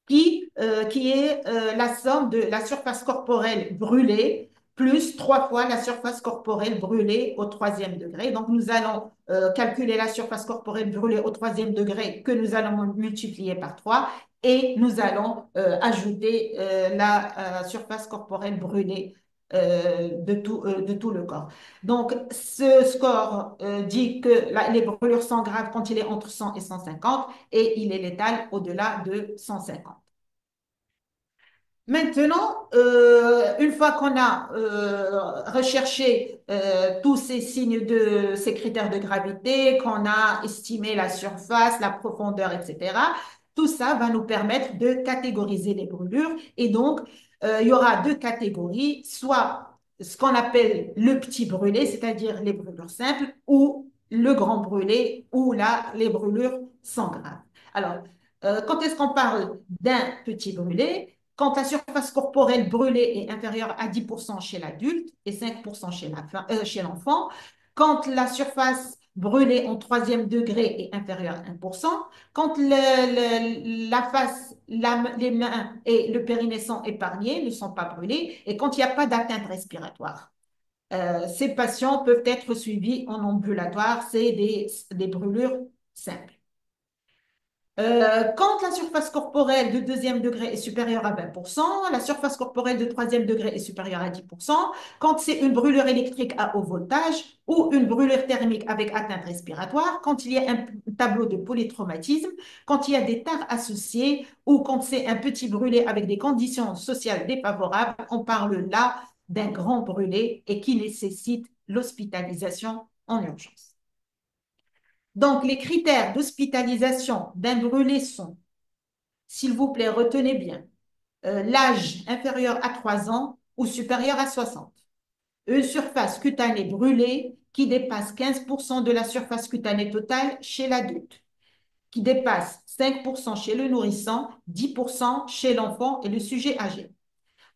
qui est la somme de la surface corporelle brûlée plus 3 fois la surface corporelle brûlée au troisième degré. Donc, nous allons calculer la surface corporelle brûlée au troisième degré que nous allons multiplier par 3 et nous allons ajouter la surface corporelle brûlée de tout le corps. Donc, ce score dit que les brûlures sont graves quand il est entre 100 et 150 et il est létal au-delà de 150. Maintenant, une fois qu'on a recherché tous ces signes de ces critères de gravité, qu'on a estimé la surface, la profondeur, etc., tout ça va nous permettre de catégoriser les brûlures. Et donc, il y aura deux catégories, soit ce qu'on appelle le petit brûlé, c'est-à-dire les brûlures simples, ou le grand brûlé, où là, les brûlures sont graves. Alors, quand est-ce qu'on parle d'un petit brûlé? Quand la surface corporelle brûlée est inférieure à 10% chez l'adulte et 5% chez l'enfant, quand la surface brûlée en troisième degré est inférieure à 1%, quand la face, les mains et le périnée sont épargnés, ne sont pas brûlés, et quand il n'y a pas d'atteinte respiratoire. Ces patients peuvent être suivis en ambulatoire, c'est des brûlures simples. Quand la surface corporelle de deuxième degré est supérieure à 20%, la surface corporelle de troisième degré est supérieure à 10%, quand c'est une brûlure électrique à haut voltage ou une brûlure thermique avec atteinte respiratoire, quand il y a un tableau de polytraumatisme, quand il y a des tares associées ou quand c'est un petit brûlé avec des conditions sociales défavorables, on parle là d'un grand brûlé et qui nécessite l'hospitalisation en urgence. Donc, les critères d'hospitalisation d'un brûlé sont, s'il vous plaît, retenez bien, l'âge inférieur à 3 ans ou supérieur à 60. Une surface cutanée brûlée qui dépasse 15% de la surface cutanée totale chez l'adulte, qui dépasse 5% chez le nourrisson, 10% chez l'enfant et le sujet âgé.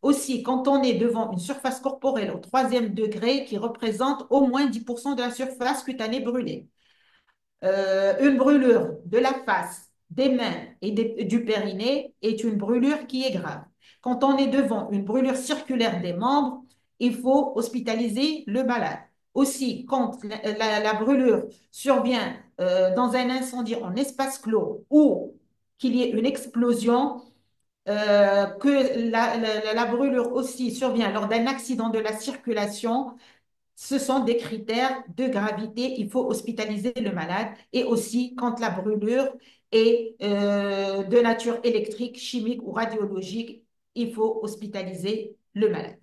Aussi, quand on est devant une surface corporelle au troisième degré qui représente au moins 10% de la surface cutanée brûlée, une brûlure de la face, des mains et du périnée est une brûlure qui est grave. Quand on est devant une brûlure circulaire des membres, il faut hospitaliser le malade. Aussi, quand la brûlure survient dans un incendie en espace clos ou qu'il y ait une explosion, que la brûlure aussi survient lors d'un accident de la circulation, ce sont des critères de gravité. Il faut hospitaliser le malade et aussi quand la brûlure est de nature électrique, chimique ou radiologique, il faut hospitaliser le malade.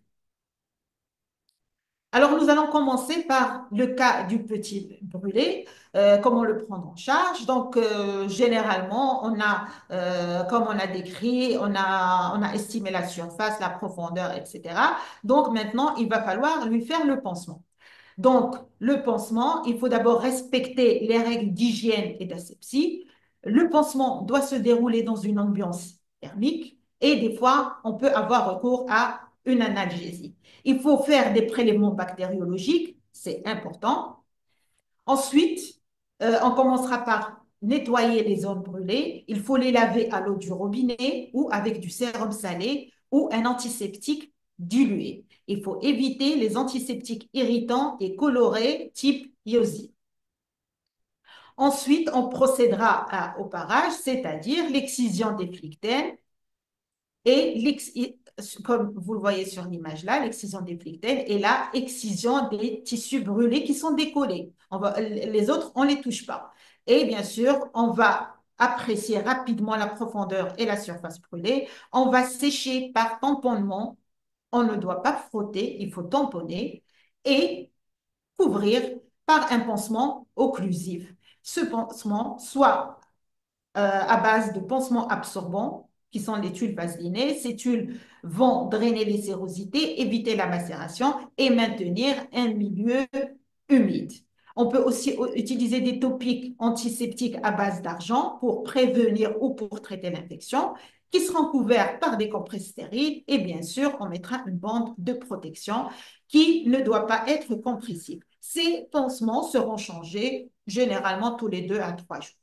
Alors, nous allons commencer par le cas du petit brûlé, comment le prendre en charge. Donc, généralement, comme on a décrit, on a estimé la surface, la profondeur, etc. Donc, maintenant, il va falloir lui faire le pansement. Donc, le pansement, il faut d'abord respecter les règles d'hygiène et d'asepsie. Le pansement doit se dérouler dans une ambiance thermique et des fois, on peut avoir recours à une analgésie. Il faut faire des prélèvements bactériologiques, c'est important. Ensuite, on commencera par nettoyer les zones brûlées. Il faut les laver à l'eau du robinet ou avec du sérum salé ou un antiseptique dilué. Il faut éviter les antiseptiques irritants et colorés type Yosi. Ensuite, on procédera au parage, c'est-à-dire l'excision des flictènes et comme vous le voyez sur l'image là, l'excision des flictènes et la excision des tissus brûlés qui sont décollés. Les autres, on ne les touche pas. Et bien sûr, on va apprécier rapidement la profondeur et la surface brûlée. On va sécher par tamponnement. On ne doit pas frotter, il faut tamponner et couvrir par un pansement occlusif. Ce pansement, soit à base de pansements absorbants, qui sont les tuiles vaselinées. Ces tuiles vont drainer les sérosités, éviter la macération et maintenir un milieu humide. On peut aussi utiliser des topiques antiseptiques à base d'argent pour prévenir ou pour traiter l'infection, qui seront couverts par des compresses stériles et bien sûr, on mettra une bande de protection qui ne doit pas être compressible. Ces pansements seront changés généralement tous les 2 à 3 jours.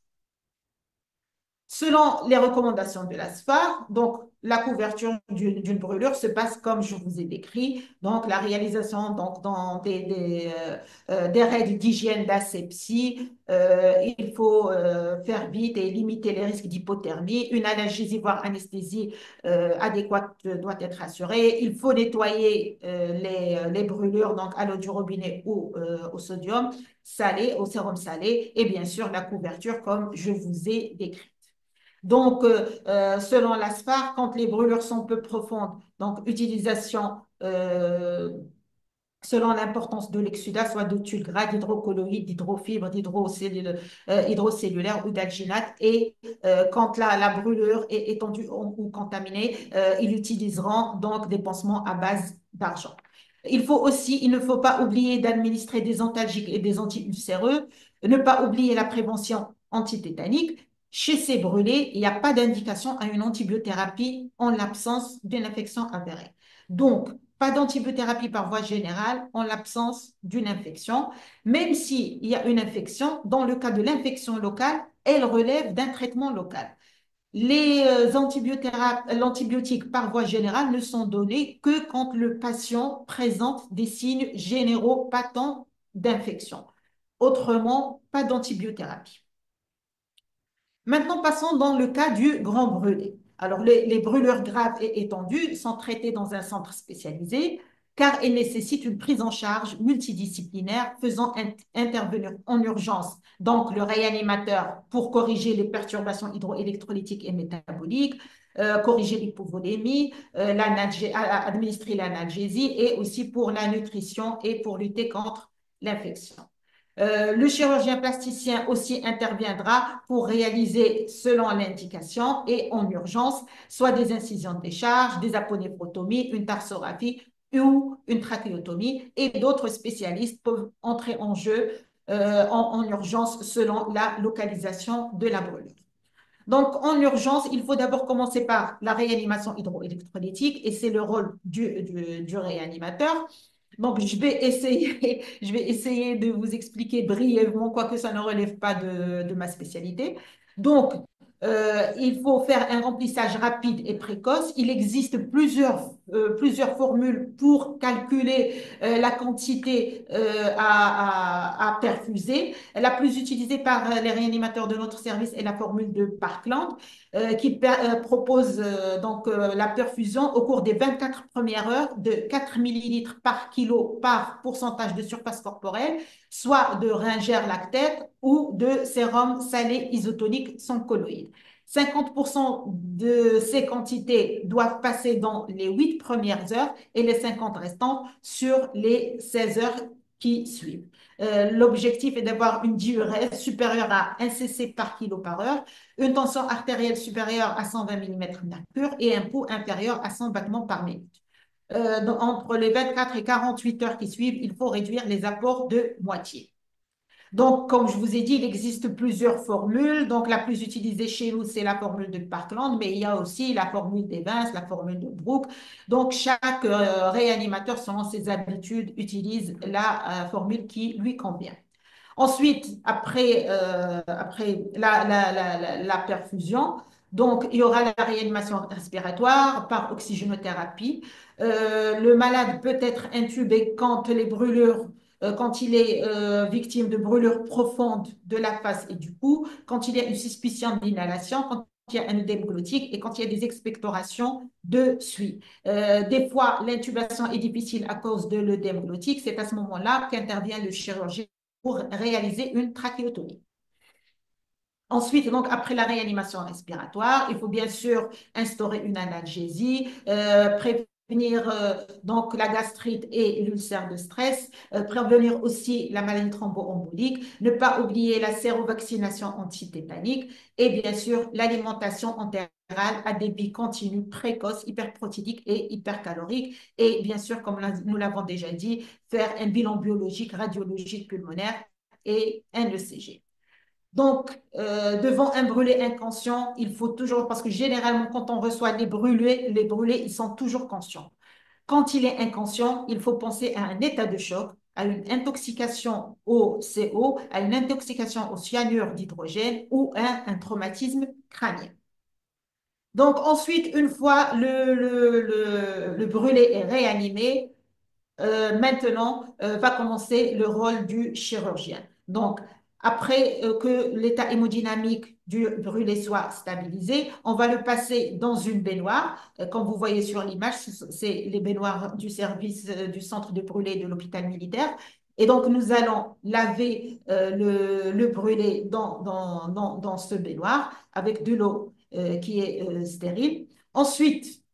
Selon les recommandations de l'ASFAR, donc la couverture d'une brûlure se passe comme je vous ai décrit. Donc la réalisation donc, dans des règles d'hygiène d'asepsie, il faut faire vite et limiter les risques d'hypothermie. Une analgésie voire anesthésie adéquate doit être assurée. Il faut nettoyer les brûlures donc à l'eau du robinet ou au sodium salé, au sérum salé et bien sûr la couverture comme je vous ai décrit. Donc, selon l'ASFAR, quand les brûlures sont peu profondes, donc utilisation selon l'importance de l'exsudat, soit de tulgras, d'hydrocolloïdes, d'hydrofibres, hydrocellulaires ou d'alginate. Et quand la brûlure est étendue ou contaminée, ils utiliseront donc des pansements à base d'argent. Il ne faut pas oublier d'administrer des antalgiques et des anti-ulcéreux, ne pas oublier la prévention antitétanique. Chez ces brûlés, il n'y a pas d'indication à une antibiothérapie en l'absence d'une infection avérée. Donc, pas d'antibiothérapie par voie générale en l'absence d'une infection, même s'il y a une infection, dans le cas de l'infection locale, elle relève d'un traitement local. L'antibiotique par voie générale ne sont donnés que quand le patient présente des signes généraux patents d'infection. Autrement, pas d'antibiothérapie. Maintenant, passons dans le cas du grand brûlé. Alors, les brûlures graves et étendues sont traitées dans un centre spécialisé car elles nécessitent une prise en charge multidisciplinaire faisant intervenir en urgence donc le réanimateur pour corriger les perturbations hydroélectrolytiques et métaboliques, corriger l'hypovolémie, administrer l'analgésie et aussi pour la nutrition et pour lutter contre l'infection. Le chirurgien plasticien aussi interviendra pour réaliser selon l'indication et en urgence, soit des incisions de décharge, des aponévrotomies, une tarsographie ou une trachéotomie. Et d'autres spécialistes peuvent entrer en jeu en urgence selon la localisation de la brûlure. Donc, en urgence, il faut d'abord commencer par la réanimation hydroélectrolytique et c'est le rôle du réanimateur. Donc, je vais essayer de vous expliquer brièvement, quoique ça ne relève pas de ma spécialité. Donc, il faut faire un remplissage rapide et précoce. Il existe plusieurs formules pour calculer la quantité à perfuser. La plus utilisée par les réanimateurs de notre service est la formule de Parkland, qui propose la perfusion au cours des 24 premières heures de 4 millilitres par kilo par pourcentage de surface corporelle, soit de ringère lactate ou de sérum salé isotonique sans colloïd. 50% de ces quantités doivent passer dans les 8 premières heures et les 50 restantes sur les 16 heures qui suivent. L'objectif est d'avoir une diurèse supérieure à 1 cc par kilo par heure, une tension artérielle supérieure à 120 mm mercure et un pouls inférieur à 100 battements par minute. Entre les 24 et 48 heures qui suivent, il faut réduire les apports de moitié. Donc, comme je vous ai dit, il existe plusieurs formules. Donc, la plus utilisée chez nous, c'est la formule de Parkland, mais il y a aussi la formule d'Evans, la formule de Brooke. Donc, chaque réanimateur, selon ses habitudes, utilise la formule qui lui convient. Ensuite, après la perfusion, donc il y aura la réanimation respiratoire par oxygénothérapie. Le malade peut être intubé quand il est victime de brûlures profondes de la face et du cou, quand il y a une suspicion d'inhalation, quand il y a un œdème glottique et quand il y a des expectorations de suie. Des fois, l'intubation est difficile à cause de l'œdème glottique. C'est à ce moment-là qu'intervient le chirurgien pour réaliser une trachéotomie. Ensuite, donc après la réanimation respiratoire, il faut bien sûr instaurer une analgésie, prévenir donc la gastrite et l'ulcère de stress, prévenir aussi la maladie thromboembolique, ne pas oublier la sérovaccination antitétanique et bien sûr l'alimentation entérale à débit continu, précoce, hyperprotidique et hypercalorique. Et bien sûr, comme nous l'avons déjà dit, faire un bilan biologique, radiologique pulmonaire et un ECG. Donc, devant un brûlé inconscient, il faut toujours, parce que généralement, quand on reçoit les brûlés, ils sont toujours conscients. Quand il est inconscient, il faut penser à un état de choc, à une intoxication au CO, à une intoxication au cyanure d'hydrogène ou à un traumatisme crânien. Donc, ensuite, une fois le brûlé est réanimé, maintenant va commencer le rôle du chirurgien. Donc, après que l'état hémodynamique du brûlé soit stabilisé, on va le passer dans une baignoire. Comme vous voyez sur l'image, c'est les baignoires du service du centre de brûlé de l'hôpital militaire. Et donc, nous allons laver le brûlé dans ce baignoire avec de l'eau qui est stérile. Ensuite,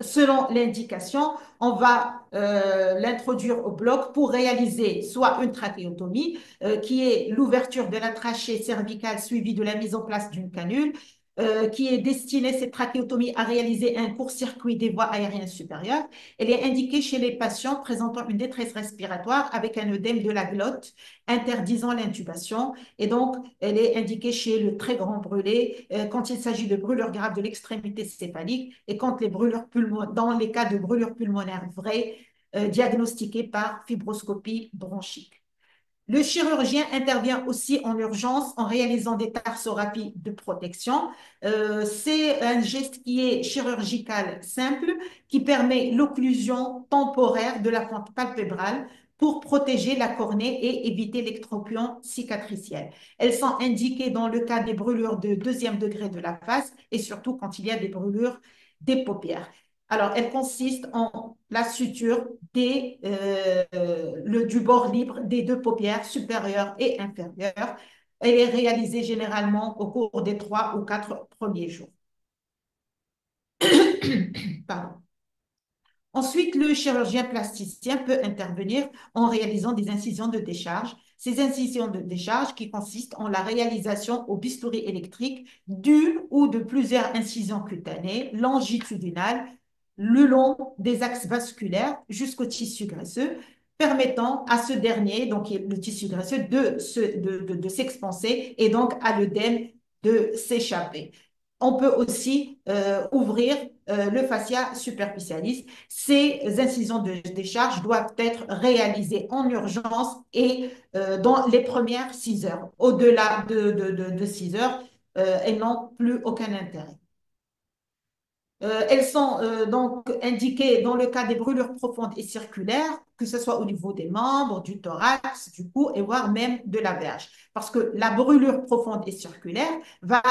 selon l'indication, on va l'introduire au bloc pour réaliser soit une trachéotomie, qui est l'ouverture de la trachée cervicale suivie de la mise en place d'une canule, qui est destinée, cette trachéotomie, à réaliser un court-circuit des voies aériennes supérieures. Elle est indiquée chez les patients présentant une détresse respiratoire avec un œdème de la glotte, interdisant l'intubation. Et donc, elle est indiquée chez le très grand brûlé quand il s'agit de brûlures graves de l'extrémité céphalique et quand dans les cas de brûlures pulmonaires vraies diagnostiquées par fibroscopie bronchique. Le chirurgien intervient aussi en urgence en réalisant des tarsorapies de protection. C'est un geste qui est chirurgical simple, qui permet l'occlusion temporaire de la fente palpébrale pour protéger la cornée et éviter l'ectropion cicatriciel. Elles sont indiquées dans le cas des brûlures de deuxième degré de la face et surtout quand il y a des brûlures des paupières. Alors, elle consiste en la suture du bord libre des deux paupières supérieures et inférieures. Elle est réalisée généralement au cours des 3 ou 4 premiers jours. Pardon. Ensuite, le chirurgien plasticien peut intervenir en réalisant des incisions de décharge. Ces incisions de décharge qui consistent en la réalisation au bistouri électrique d'une ou de plusieurs incisions cutanées longitudinales le long des axes vasculaires jusqu'au tissu graisseux, permettant à ce dernier, donc le tissu graisseux, de s'expanser et donc à l'œdème de s'échapper. On peut aussi ouvrir le fascia superficialis. Ces incisions de décharge doivent être réalisées en urgence et dans les premières 6 heures. Au-delà de 6 heures, elles n'ont plus aucun intérêt. Elles sont donc indiquées dans le cas des brûlures profondes et circulaires, que ce soit au niveau des membres, du thorax, du cou et voire même de la verge. Parce que la brûlure profonde et circulaire va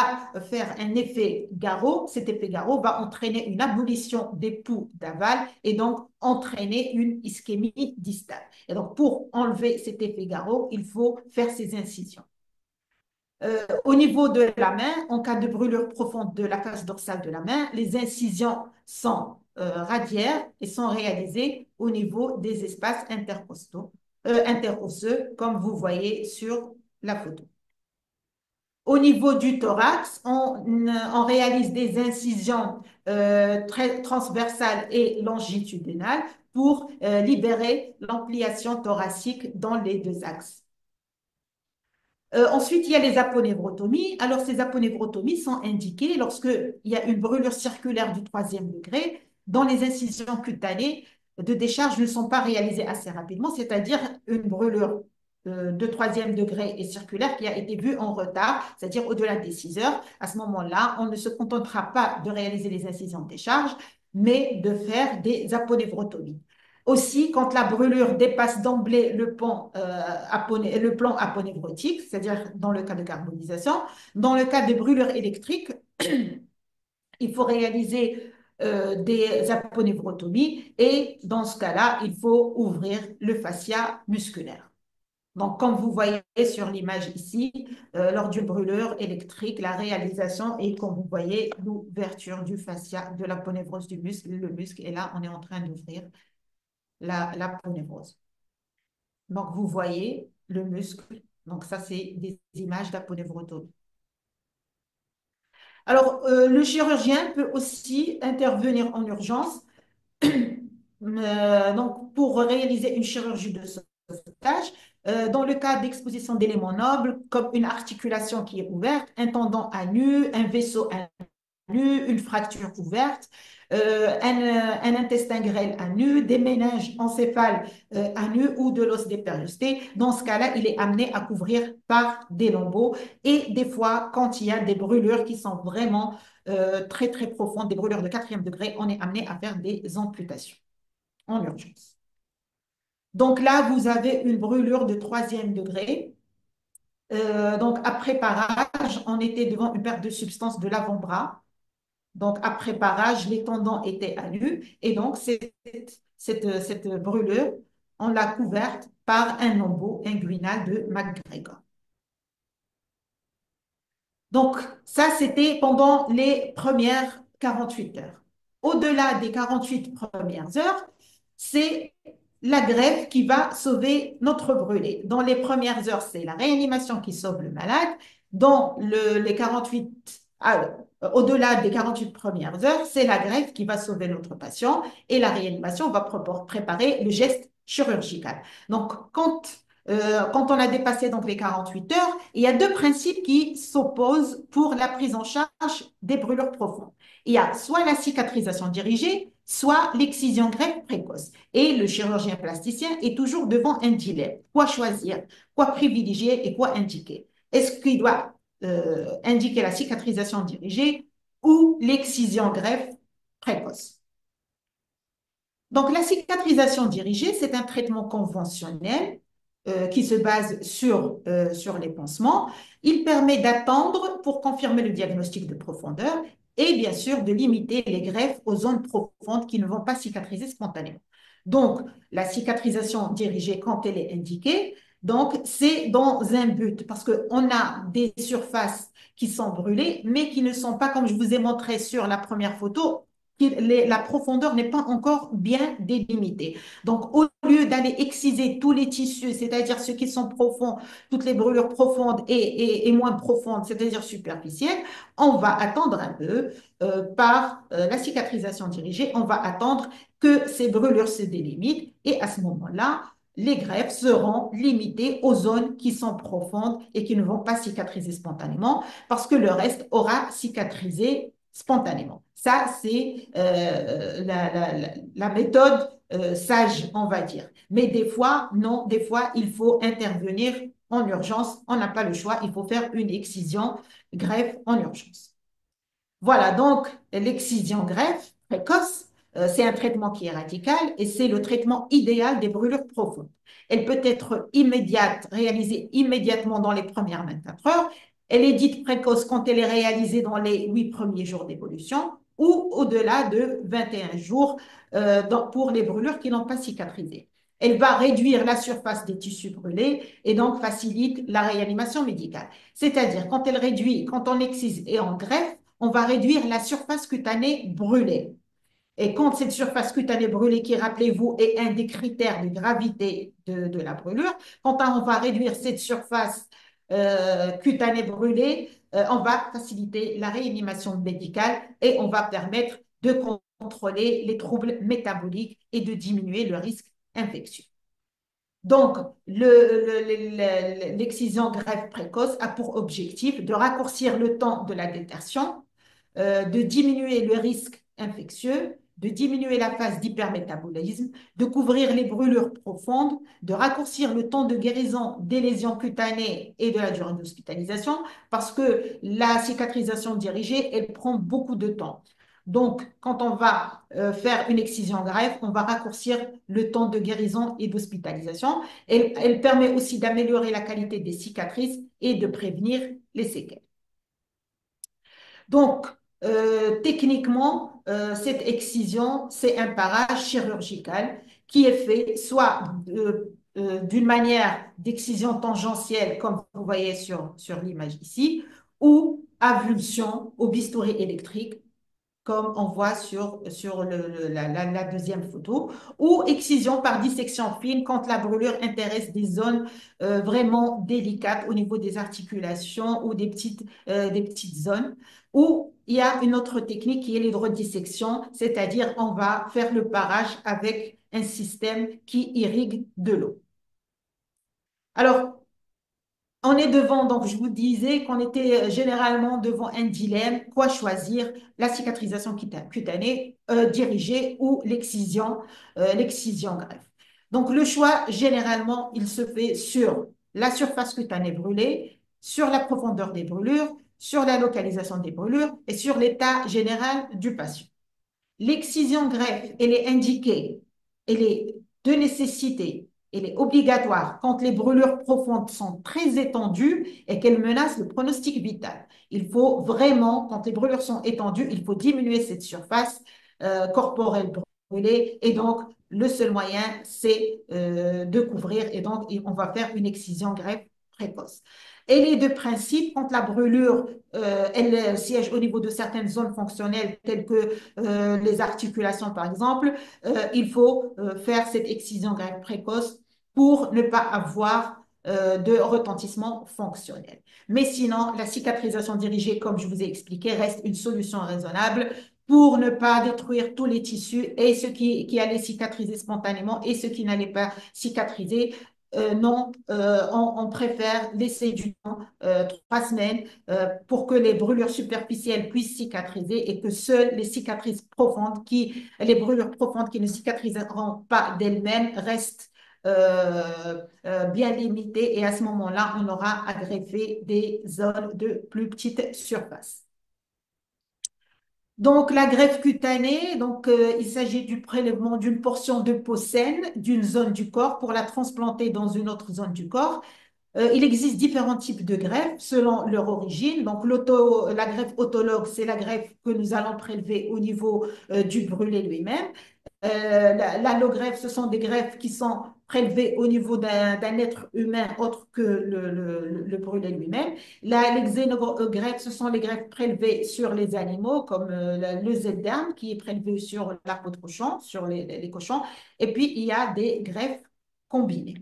faire un effet garrot. Cet effet garrot va entraîner une abolition des poux d'aval et donc entraîner une ischémie distale. Et donc, pour enlever cet effet garrot, il faut faire ces incisions. Au niveau de la main, en cas de brûlure profonde de la face dorsale de la main, les incisions sont radiaires et sont réalisées au niveau des espaces intercostaux, interosseux, comme vous voyez sur la photo. Au niveau du thorax, on réalise des incisions très transversales et longitudinales pour libérer l'ampliation thoracique dans les deux axes. Ensuite, il y a les aponevrotomies. Alors, ces aponevrotomies sont indiquées lorsqu'il y a une brûlure circulaire du troisième degré dont les incisions cutanées de décharge ne sont pas réalisées assez rapidement, c'est-à-dire une brûlure de troisième degré et circulaire qui a été vue en retard, c'est-à-dire au-delà des 6 heures. À ce moment-là, on ne se contentera pas de réaliser les incisions de décharge, mais de faire des aponevrotomies. Aussi, quand la brûlure dépasse d'emblée le plan aponévrotique, c'est-à-dire dans le cas de carbonisation, dans le cas de brûlure électrique, il faut réaliser des aponévrotomies et dans ce cas-là, il faut ouvrir le fascia musculaire. Donc, comme vous voyez sur l'image ici, lors d'une brûlure électrique, la réalisation est, comme vous voyez, l'ouverture du fascia, de l'aponévrose du muscle, le muscle, et là, on est en train d'ouvrir l'aponévrose. Donc, vous voyez le muscle. Donc, ça, c'est des images d'aponévrotomie. Alors, le chirurgien peut aussi intervenir en urgence donc, pour réaliser une chirurgie de sauvetage. Dans le cas d'exposition d'éléments nobles, comme une articulation qui est ouverte, un tendon à nu, un vaisseau à nu, une fracture ouverte, un intestin grêle à nu, des méninges encéphales à nu ou de l'os dépériosté. Dans ce cas-là, il est amené à couvrir par des lambeaux et des fois, quand il y a des brûlures qui sont vraiment très, très profondes, des brûlures de quatrième degré, on est amené à faire des amputations en urgence. Donc là, vous avez une brûlure de troisième degré. Donc, après parage, on était devant une perte de substance de l'avant-bras. Donc, après barrage, les tendons étaient à nu. Et donc, cette brûlure, on l'a couverte par un lambeau inguinal de McGregor. Donc, ça, c'était pendant les premières 48 heures. Au-delà des 48 premières heures, c'est la greffe qui va sauver notre brûlé. Dans les premières heures, c'est la réanimation qui sauve le malade. Dans les 48, au-delà des 48 premières heures, c'est la greffe qui va sauver notre patient et la réanimation va préparer le geste chirurgical. Donc, quand on a dépassé donc les 48 heures, il y a deux principes qui s'opposent pour la prise en charge des brûlures profondes. Il y a soit la cicatrisation dirigée, soit l'excision greffe précoce. Et le chirurgien plasticien est toujours devant un dilemme. Quoi choisir? Quoi privilégier et quoi indiquer? Est-ce qu'il doit indiquer la cicatrisation dirigée ou l'excision greffe précoce? Donc, la cicatrisation dirigée, c'est un traitement conventionnel qui se base sur les pansements. Il permet d'attendre pour confirmer le diagnostic de profondeur et bien sûr de limiter les greffes aux zones profondes qui ne vont pas cicatriser spontanément. Donc, la cicatrisation dirigée, quand elle est indiquée, donc c'est dans un but parce qu'on a des surfaces qui sont brûlées, mais qui ne sont pas, comme je vous ai montré sur la première photo, la profondeur n'est pas encore bien délimitée. Donc, au lieu d'aller exciser tous les tissus, c'est-à-dire ceux qui sont profonds, toutes les brûlures profondes et moins profondes, c'est-à-dire superficielles, on va attendre un peu par la cicatrisation dirigée, on va attendre que ces brûlures se délimitent et à ce moment-là, les greffes seront limitées aux zones qui sont profondes et qui ne vont pas cicatriser spontanément parce que le reste aura cicatrisé spontanément. Ça, c'est la méthode sage, on va dire. Mais des fois, non, des fois, il faut intervenir en urgence. On n'a pas le choix. Il faut faire une excision greffe en urgence. Voilà, donc l'excision greffe précoce, c'est un traitement qui est radical et c'est le traitement idéal des brûlures profondes. Elle peut être immédiate, réalisée immédiatement dans les premières 24 heures. Elle est dite précoce quand elle est réalisée dans les 8 premiers jours d'évolution ou au-delà de 21 jours pour les brûlures qui n'ont pas cicatrisé. Elle va réduire la surface des tissus brûlés et donc facilite la réanimation médicale. C'est-à-dire, quand elle réduit, quand on excise et on greffe, on va réduire la surface cutanée brûlée. Et quand cette surface cutanée brûlée, qui, rappelez-vous, est un des critères de gravité de la brûlure, quand on va réduire cette surface cutanée brûlée, on va faciliter la réanimation médicale et on va permettre de contrôler les troubles métaboliques et de diminuer le risque infectieux. Donc, l'excision greffe précoce a pour objectif de raccourcir le temps de la détertion, de diminuer le risque infectieux, de diminuer la phase d'hypermétabolisme, de couvrir les brûlures profondes, de raccourcir le temps de guérison des lésions cutanées et de la durée d'hospitalisation, parce que la cicatrisation dirigée, elle prend beaucoup de temps. Donc, quand on va faire une excision greffe, on va raccourcir le temps de guérison et d'hospitalisation. Elle permet aussi d'améliorer la qualité des cicatrices et de prévenir les séquelles. Donc, techniquement, cette excision, c'est un parage chirurgical qui est fait soit d'une manière d'excision tangentielle, comme vous voyez sur l'image ici, ou avulsion au bistouri électrique, comme on voit sur la deuxième photo, ou excision par dissection fine quand la brûlure intéresse des zones vraiment délicates au niveau des articulations ou des petites zones, ou il y a une autre technique qui est l'hydrodissection, c'est-à-dire on va faire le parage avec un système qui irrigue de l'eau. Alors, on est devant, donc je vous disais qu'on était généralement devant un dilemme, quoi choisir, la cicatrisation cutanée dirigée ou l'excision greffe. Donc le choix, généralement, il se fait sur la surface cutanée brûlée, sur la profondeur des brûlures, sur la localisation des brûlures et sur l'état général du patient. L'excision greffe, elle est indiquée, elle est de nécessité, elle est obligatoire quand les brûlures profondes sont très étendues et qu'elles menacent le pronostic vital. Il faut vraiment, quand les brûlures sont étendues, il faut diminuer cette surface corporelle brûlée et donc le seul moyen, c'est de couvrir et donc on va faire une excision greffe précoce. Elle est de principe quand la brûlure elle siège au niveau de certaines zones fonctionnelles telles que les articulations par exemple, il faut faire cette excision greffe précoce pour ne pas avoir de retentissement fonctionnel. Mais sinon, la cicatrisation dirigée, comme je vous ai expliqué, reste une solution raisonnable pour ne pas détruire tous les tissus et ceux qui allaient cicatriser spontanément et ceux qui n'allaient pas cicatriser. Non, on préfère laisser du temps, 3 semaines, pour que les brûlures superficielles puissent cicatriser et que seules les cicatrices profondes, les brûlures profondes qui ne cicatriseront pas d'elles-mêmes restent bien limitées et à ce moment-là, on aura à greffer des zones de plus petite surface. Donc, la greffe cutanée, donc, il s'agit du prélèvement d'une portion de peau saine d'une zone du corps pour la transplanter dans une autre zone du corps. Il existe différents types de greffes selon leur origine. Donc, la greffe autologue, c'est la greffe que nous allons prélever au niveau du brûlé lui-même. L'allogreffe, ce sont des greffes qui sont prélevées au niveau d'un être humain autre que le brûlé lui-même. Les xénogreffes, ce sont les greffes prélevées sur les animaux, comme le zédarme qui est prélevé sur la peau de cochon, sur les cochons. Et puis, il y a des greffes combinées.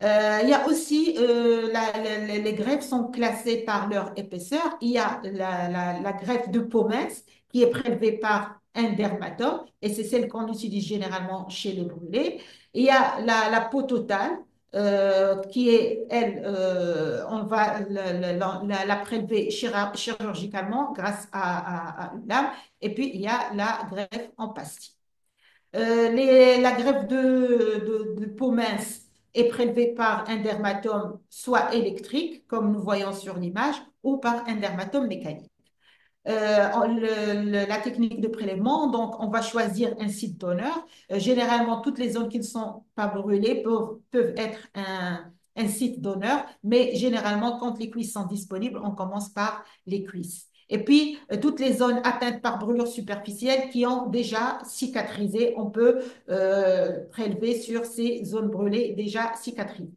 Il y a aussi, les greffes sont classées par leur épaisseur. Il y a la greffe de peau mince qui est prélevée par un dermatome, et c'est celle qu'on utilise généralement chez les brûlés. Et il y a la peau totale, qui est, elle, on va la prélever chirurgicalement grâce à une lame. Et puis, il y a la greffe en pastille. La greffe de peau mince est prélevée par un dermatome, soit électrique, comme nous voyons sur l'image, ou par un dermatome mécanique. La technique de prélèvement, donc on va choisir un site donneur. Généralement, toutes les zones qui ne sont pas brûlées peuvent être un site donneur, mais généralement, quand les cuisses sont disponibles, on commence par les cuisses. Et puis, toutes les zones atteintes par brûlure superficielle qui ont déjà cicatrisé, on peut prélever sur ces zones brûlées déjà cicatrisées.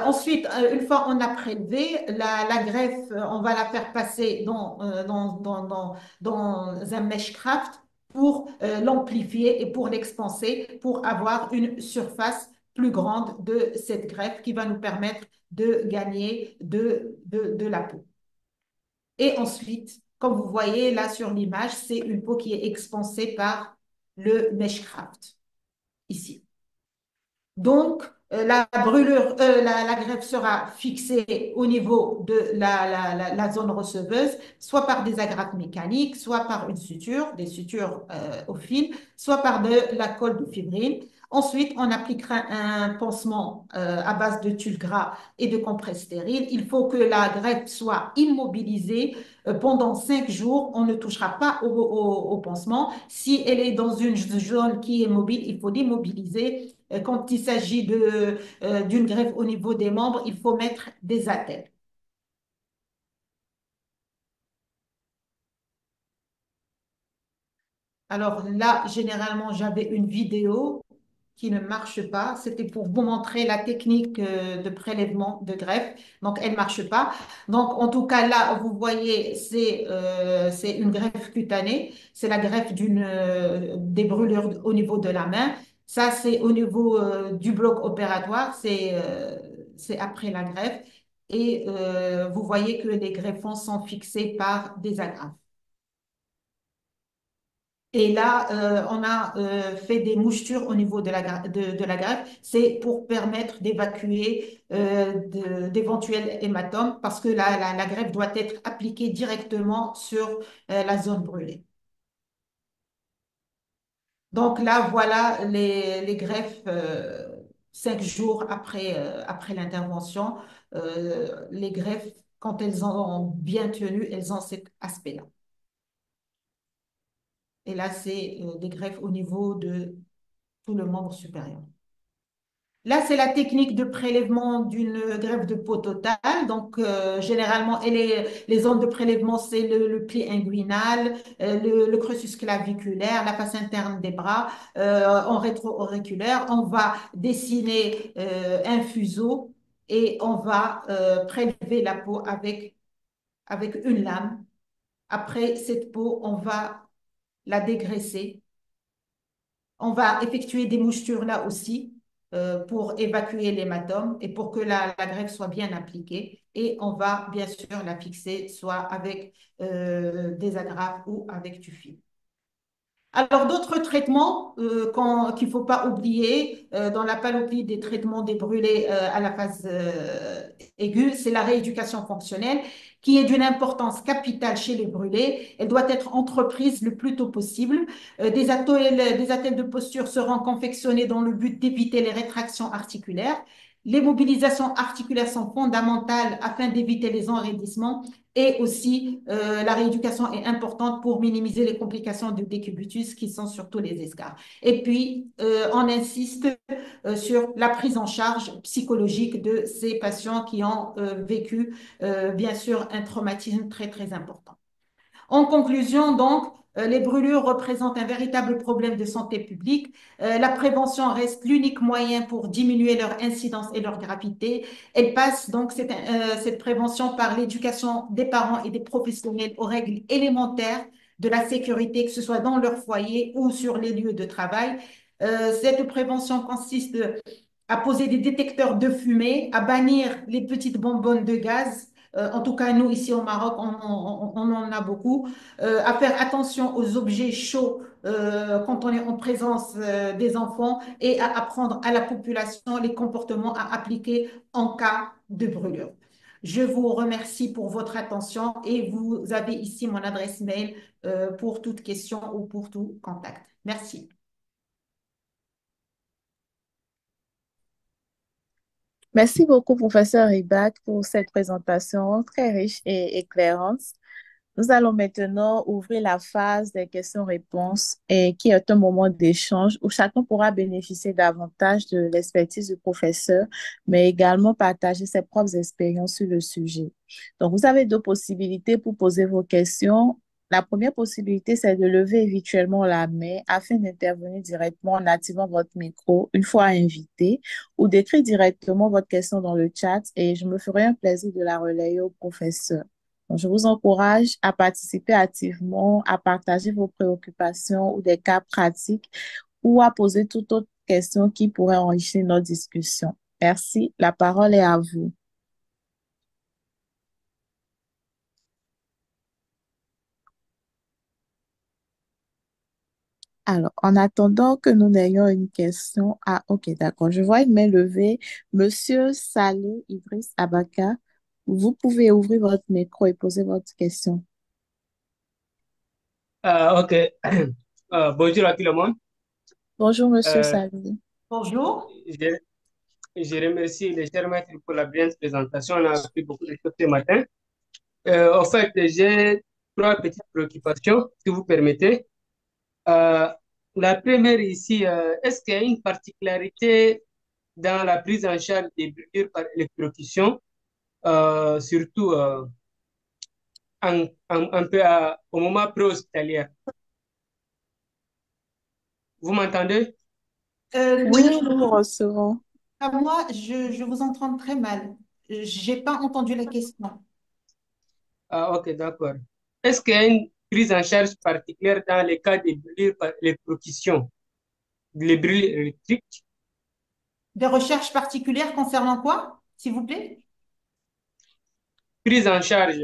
Ensuite, une fois on a prélevé, la greffe, on va la faire passer dans un meshcraft pour l'amplifier et pour l'expanser, pour avoir une surface plus grande de cette greffe qui va nous permettre de gagner de la peau. Et ensuite, comme vous voyez là sur l'image, c'est une peau qui est expansée par le meshcraft, ici. Donc, la greffe sera fixée au niveau de la zone receveuse, soit par des agrafes mécaniques, soit par une suture, des sutures au fil, soit par de la colle de fibrine. Ensuite, on appliquera un pansement à base de tulle gras et de compresse stérile. Il faut que la greffe soit immobilisée pendant 5 jours. On ne touchera pas au pansement. Si elle est dans une zone qui est mobile, il faut l'immobiliser. Quand il s'agit d'une greffe au niveau des membres, il faut mettre des attelles. Alors là, généralement, j'avais une vidéo qui ne marche pas. C'était pour vous montrer la technique de prélèvement de greffe. Donc, elle ne marche pas. Donc, en tout cas, là, vous voyez, c'est une greffe cutanée. C'est la greffe des brûlures au niveau de la main. Ça, c'est au niveau du bloc opératoire. C'est après la greffe. Et vous voyez que les greffons sont fixés par des agrafes. Et là, on a fait des mouchetures au niveau de la greffe. C'est pour permettre d'évacuer d'éventuels hématomes parce que la greffe doit être appliquée directement sur la zone brûlée. Donc là, voilà les greffes 5 jours après l'intervention. Les greffes, quand elles ont bien tenu, elles ont cet aspect-là. Et là, c'est des greffes au niveau de tout le membre supérieur. Là, c'est la technique de prélèvement d'une greffe de peau totale. Donc, généralement, les zones de prélèvement, c'est le pli inguinal, le cursus claviculaire, la face interne des bras, en rétro-auriculaire. On va dessiner un fuseau et on va prélever la peau avec une lame. Après cette peau, on va la dégraisser. On va effectuer des mouchetures là aussi pour évacuer l'hématome et pour que la greffe soit bien appliquée. Et on va bien sûr la fixer soit avec des agrafes ou avec du fil. Alors, d'autres traitements qu'il ne faut pas oublier dans la panoplie des traitements des brûlés à la phase aiguë, c'est la rééducation fonctionnelle qui est d'une importance capitale chez les brûlés. Elle doit être entreprise le plus tôt possible. Des attelles de posture seront confectionnés dans le but d'éviter les rétractions articulaires. Les mobilisations articulaires sont fondamentales afin d'éviter les enraidissements et aussi, la rééducation est importante pour minimiser les complications de décubitus qui sont surtout les escarres. Et puis, on insiste sur la prise en charge psychologique de ces patients qui ont vécu, bien sûr, un traumatisme très, très important. En conclusion, donc, les brûlures représentent un véritable problème de santé publique. La prévention reste l'unique moyen pour diminuer leur incidence et leur gravité. Elle passe donc cette prévention par l'éducation des parents et des professionnels aux règles élémentaires de la sécurité, que ce soit dans leur foyer ou sur les lieux de travail. Cette prévention consiste à poser des détecteurs de fumée, à bannir les petites bonbonnes de gaz En tout cas, nous, ici au Maroc, on en a beaucoup. À faire attention aux objets chauds quand on est en présence des enfants et à apprendre à la population les comportements à appliquer en cas de brûlure. Je vous remercie pour votre attention et vous avez ici mon adresse mail pour toute question ou pour tout contact. Merci. Merci beaucoup, professeur Ribac, pour cette présentation très riche et éclairante. Nous allons maintenant ouvrir la phase des questions-réponses et qui est un moment d'échange où chacun pourra bénéficier davantage de l'expertise du professeur, mais également partager ses propres expériences sur le sujet. Donc, vous avez deux possibilités pour poser vos questions. La première possibilité, c'est de lever virtuellement la main afin d'intervenir directement en activant votre micro une fois invité ou d'écrire directement votre question dans le chat et je me ferai un plaisir de la relayer au professeur. Donc, je vous encourage à participer activement, à partager vos préoccupations ou des cas pratiques ou à poser toute autre question qui pourrait enrichir notre discussion. Merci. La parole est à vous. Alors, en attendant que nous n'ayons une question, ah, ok, d'accord. Je vois une main levée. Monsieur Saleh Idriss Abaka, vous pouvez ouvrir votre micro et poser votre question. Ok. Bonjour à tout le monde. Bonjour, Monsieur Euh, Saleh. Bonjour. je, je remercie les chers maîtres pour la brillante présentation. On a appris beaucoup de choses ce matin. En fait, j'ai trois petites préoccupations, si vous permettez. Euh, la première ici, est-ce qu'il y a une particularité dans la prise en charge des brûlures par électrocution, surtout un peu au moment pré-hospitalier? Vous m'entendez? Oui, Euh, nous vous recevons. Moi, je vous entends très mal. J'ai pas entendu la question. Ah, ok, d'accord. Est-ce qu'il y a une prise en charge particulière dans les cas de brûlures par électrocution, les brûlures électriques? Des recherches particulières concernant quoi, s'il vous plaît? Prise en charge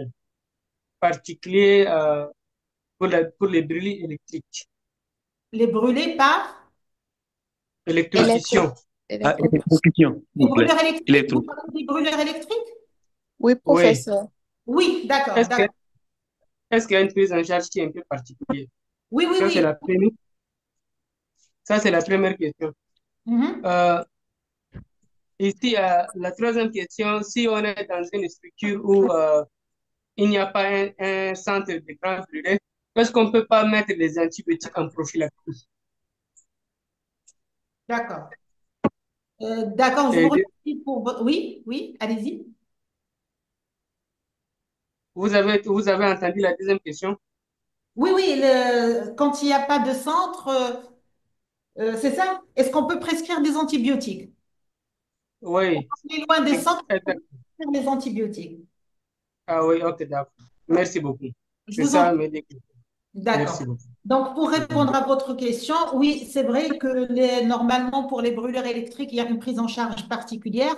particulière pour les brûlures électriques, Les brûler par Électro, électrocution. Ah, électro. exécution, s'il des vous plaît. brûleurs électriques. Vous Électro. parlez des brûleurs électriques? Oui, Oui. professeur. Oui, d'accord, Est-ce que, d'accord. est-ce qu'il y a une prise en charge qui est un peu particulière? Oui, oui, Ça, c'est oui. la première, ça, c'est la première question. Mhm. Euh, ici, la troisième question, si on est dans une structure où il n'y a pas un centre de grands brûlés, est-ce qu'on ne peut pas mettre les antibiotiques en prophylaxie? D'accord. D'accord, je vous Et remercie pour votre... Oui, oui, allez-y. vous avez entendu la deuxième question? Oui, oui, quand il n'y a pas de centre, c'est ça? Est-ce qu'on peut prescrire des antibiotiques? Oui. On est loin des centres, on peut Exact. prescrire des antibiotiques. Ah oui, ok, d'accord. Merci beaucoup. Je C'est vous en ça prie. mes deux questions. D'accord. Merci beaucoup. Donc, pour Mhm. répondre à votre question, oui, c'est vrai que normalement, pour les brûlures électriques, il y a une prise en charge particulière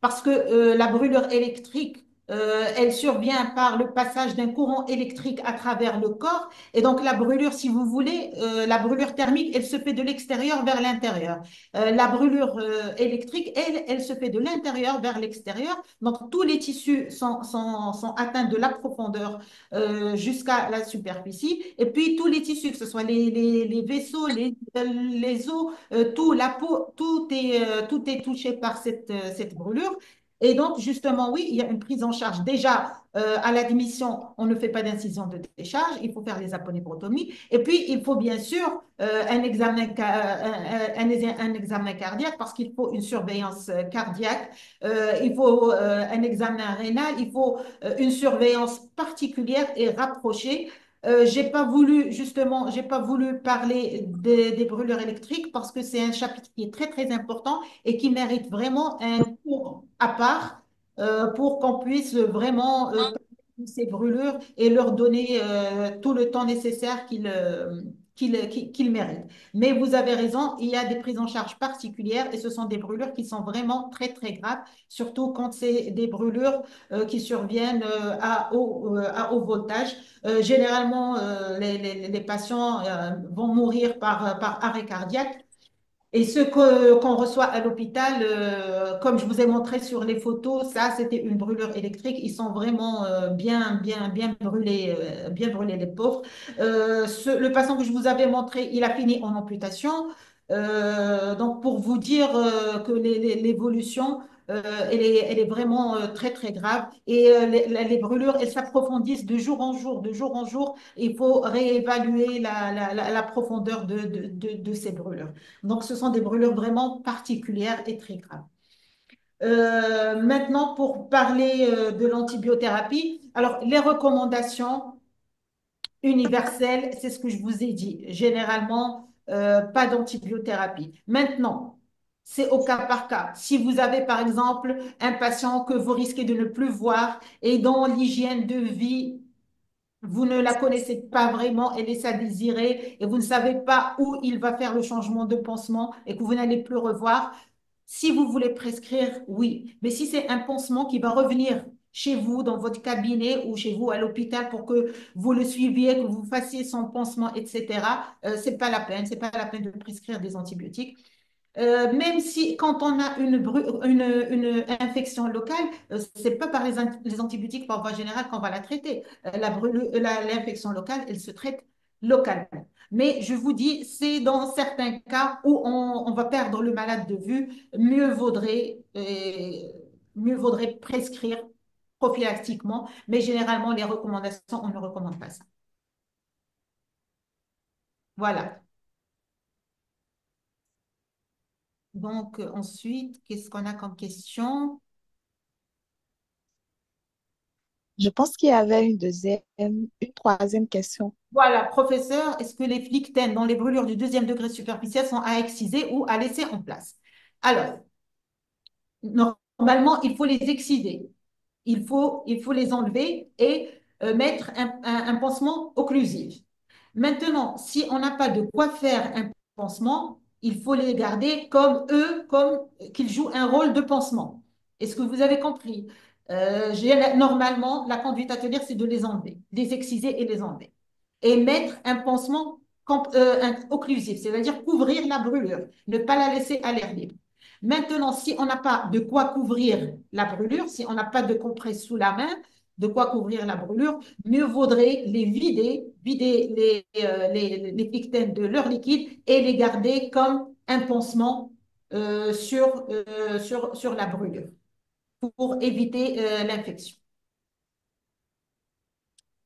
parce que la brûlure électrique, elle survient par le passage d'un courant électrique à travers le corps. Et donc, la brûlure, si vous voulez, la brûlure thermique, elle se fait de l'extérieur vers l'intérieur. La brûlure électrique, elle se fait de l'intérieur vers l'extérieur. Donc, tous les tissus sont atteints de la profondeur jusqu'à la superficie. Et puis tous les tissus, que ce soit les vaisseaux, les os, tout, la peau, tout est touché par cette brûlure. Et donc, justement, oui, il y a une prise en charge. Déjà, à l'admission, on ne fait pas d'incision de décharge, il faut faire les aponéporotomies. Et puis, il faut bien sûr un examen cardiaque parce qu'il faut une surveillance cardiaque, il faut un examen rénal, il faut une surveillance particulière et rapprochée. J'ai pas voulu parler des brûleurs électriques parce que c'est un chapitre qui est très, très important et qui mérite vraiment un cours à part pour qu'on puisse vraiment parler de ces brûlures et leur donner tout le temps nécessaire qu'il mérite. Mais vous avez raison, il y a des prises en charge particulières et ce sont des brûlures qui sont vraiment très, très graves, surtout quand c'est des brûlures qui surviennent à haut voltage. Généralement, les patients vont mourir par arrêt cardiaque. Et qu'on reçoit à l'hôpital, comme je vous ai montré sur les photos, ça, c'était une brûlure électrique. Ils sont vraiment bien brûlés, les pauvres. Le patient que je vous avais montré, il a fini en amputation. Donc, pour vous dire que l'évolution, elle est vraiment très, très grave. Et les brûlures, elles s'approfondissent de jour en jour, de jour en jour. Il faut réévaluer la profondeur de ces brûlures. Donc, ce sont des brûlures vraiment particulières et très graves. Maintenant, pour parler de l'antibiothérapie, alors les recommandations universelles, c'est ce que je vous ai dit. Généralement, pas d'antibiothérapie. Maintenant, c'est au cas par cas. Si vous avez, par exemple, un patient que vous risquez de ne plus voir et dont l'hygiène de vie vous ne la connaissez pas vraiment, elle laisse à désirer et vous ne savez pas où il va faire le changement de pansement et que vous n'allez plus revoir. Si vous voulez prescrire, oui. Mais si c'est un pansement qui va revenir chez vous, dans votre cabinet ou chez vous à l'hôpital pour que vous le suiviez, que vous fassiez son pansement, etc., c'est pas la peine. C'est pas la peine de prescrire des antibiotiques. Même si quand on a une infection locale, c'est pas par les antibiotiques par voie générale qu'on va la traiter. L'infection locale, elle se traite localement. Mais je vous dis, c'est dans certains cas où on va perdre le malade de vue, mieux vaudrait prescrire prophylactiquement, mais généralement, les recommandations, on ne recommande pas ça. Voilà. Donc, ensuite, qu'est-ce qu'on a comme question? Je pense qu'il y avait une troisième question. Voilà, professeur, est-ce que les flictènes dans les brûlures du deuxième degré superficiel sont à exciser ou à laisser en place? Alors, normalement, il faut les exciser. Il faut les enlever et mettre un pansement occlusif. Maintenant, si on n'a pas de quoi faire un pansement, il faut les garder comme eux, comme qu'ils jouent un rôle de pansement. Est-ce que vous avez compris? Normalement, la conduite à tenir, c'est de les enlever, les exciser et les enlever. Et mettre un pansement occlusif, c'est-à-dire couvrir la brûlure, ne pas la laisser à l'air libre. Maintenant, si on n'a pas de quoi couvrir la brûlure, si on n'a pas de compresse sous la main, de quoi couvrir la brûlure, mieux vaudrait les vider les pectines de leur liquide et les garder comme un pansement sur la brûlure pour éviter l'infection.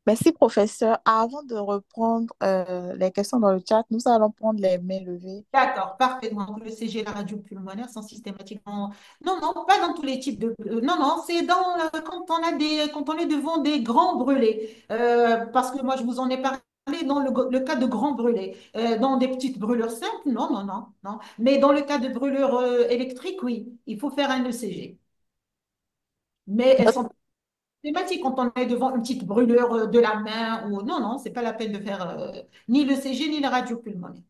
Merci, professeur. Avant de reprendre les questions dans le chat, nous allons prendre les mains levées. D'accord, parfaitement. Donc, le CG, la radio pulmonaire sont systématiquement. Non, non, pas dans tous les types de. Non, non, c'est quand on est devant des grands brûlés. Parce que moi, je vous en ai parlé dans le cas de grands brûlés. Dans des petites brûlures simples, non, non, non, non. Mais dans le cas de brûlures électriques, oui, il faut faire un ECG. Mais elles sont systématiques quand on est devant une petite brûlure de la main ou. Non, non, c'est pas la peine de faire ni le CG ni la radio pulmonaire.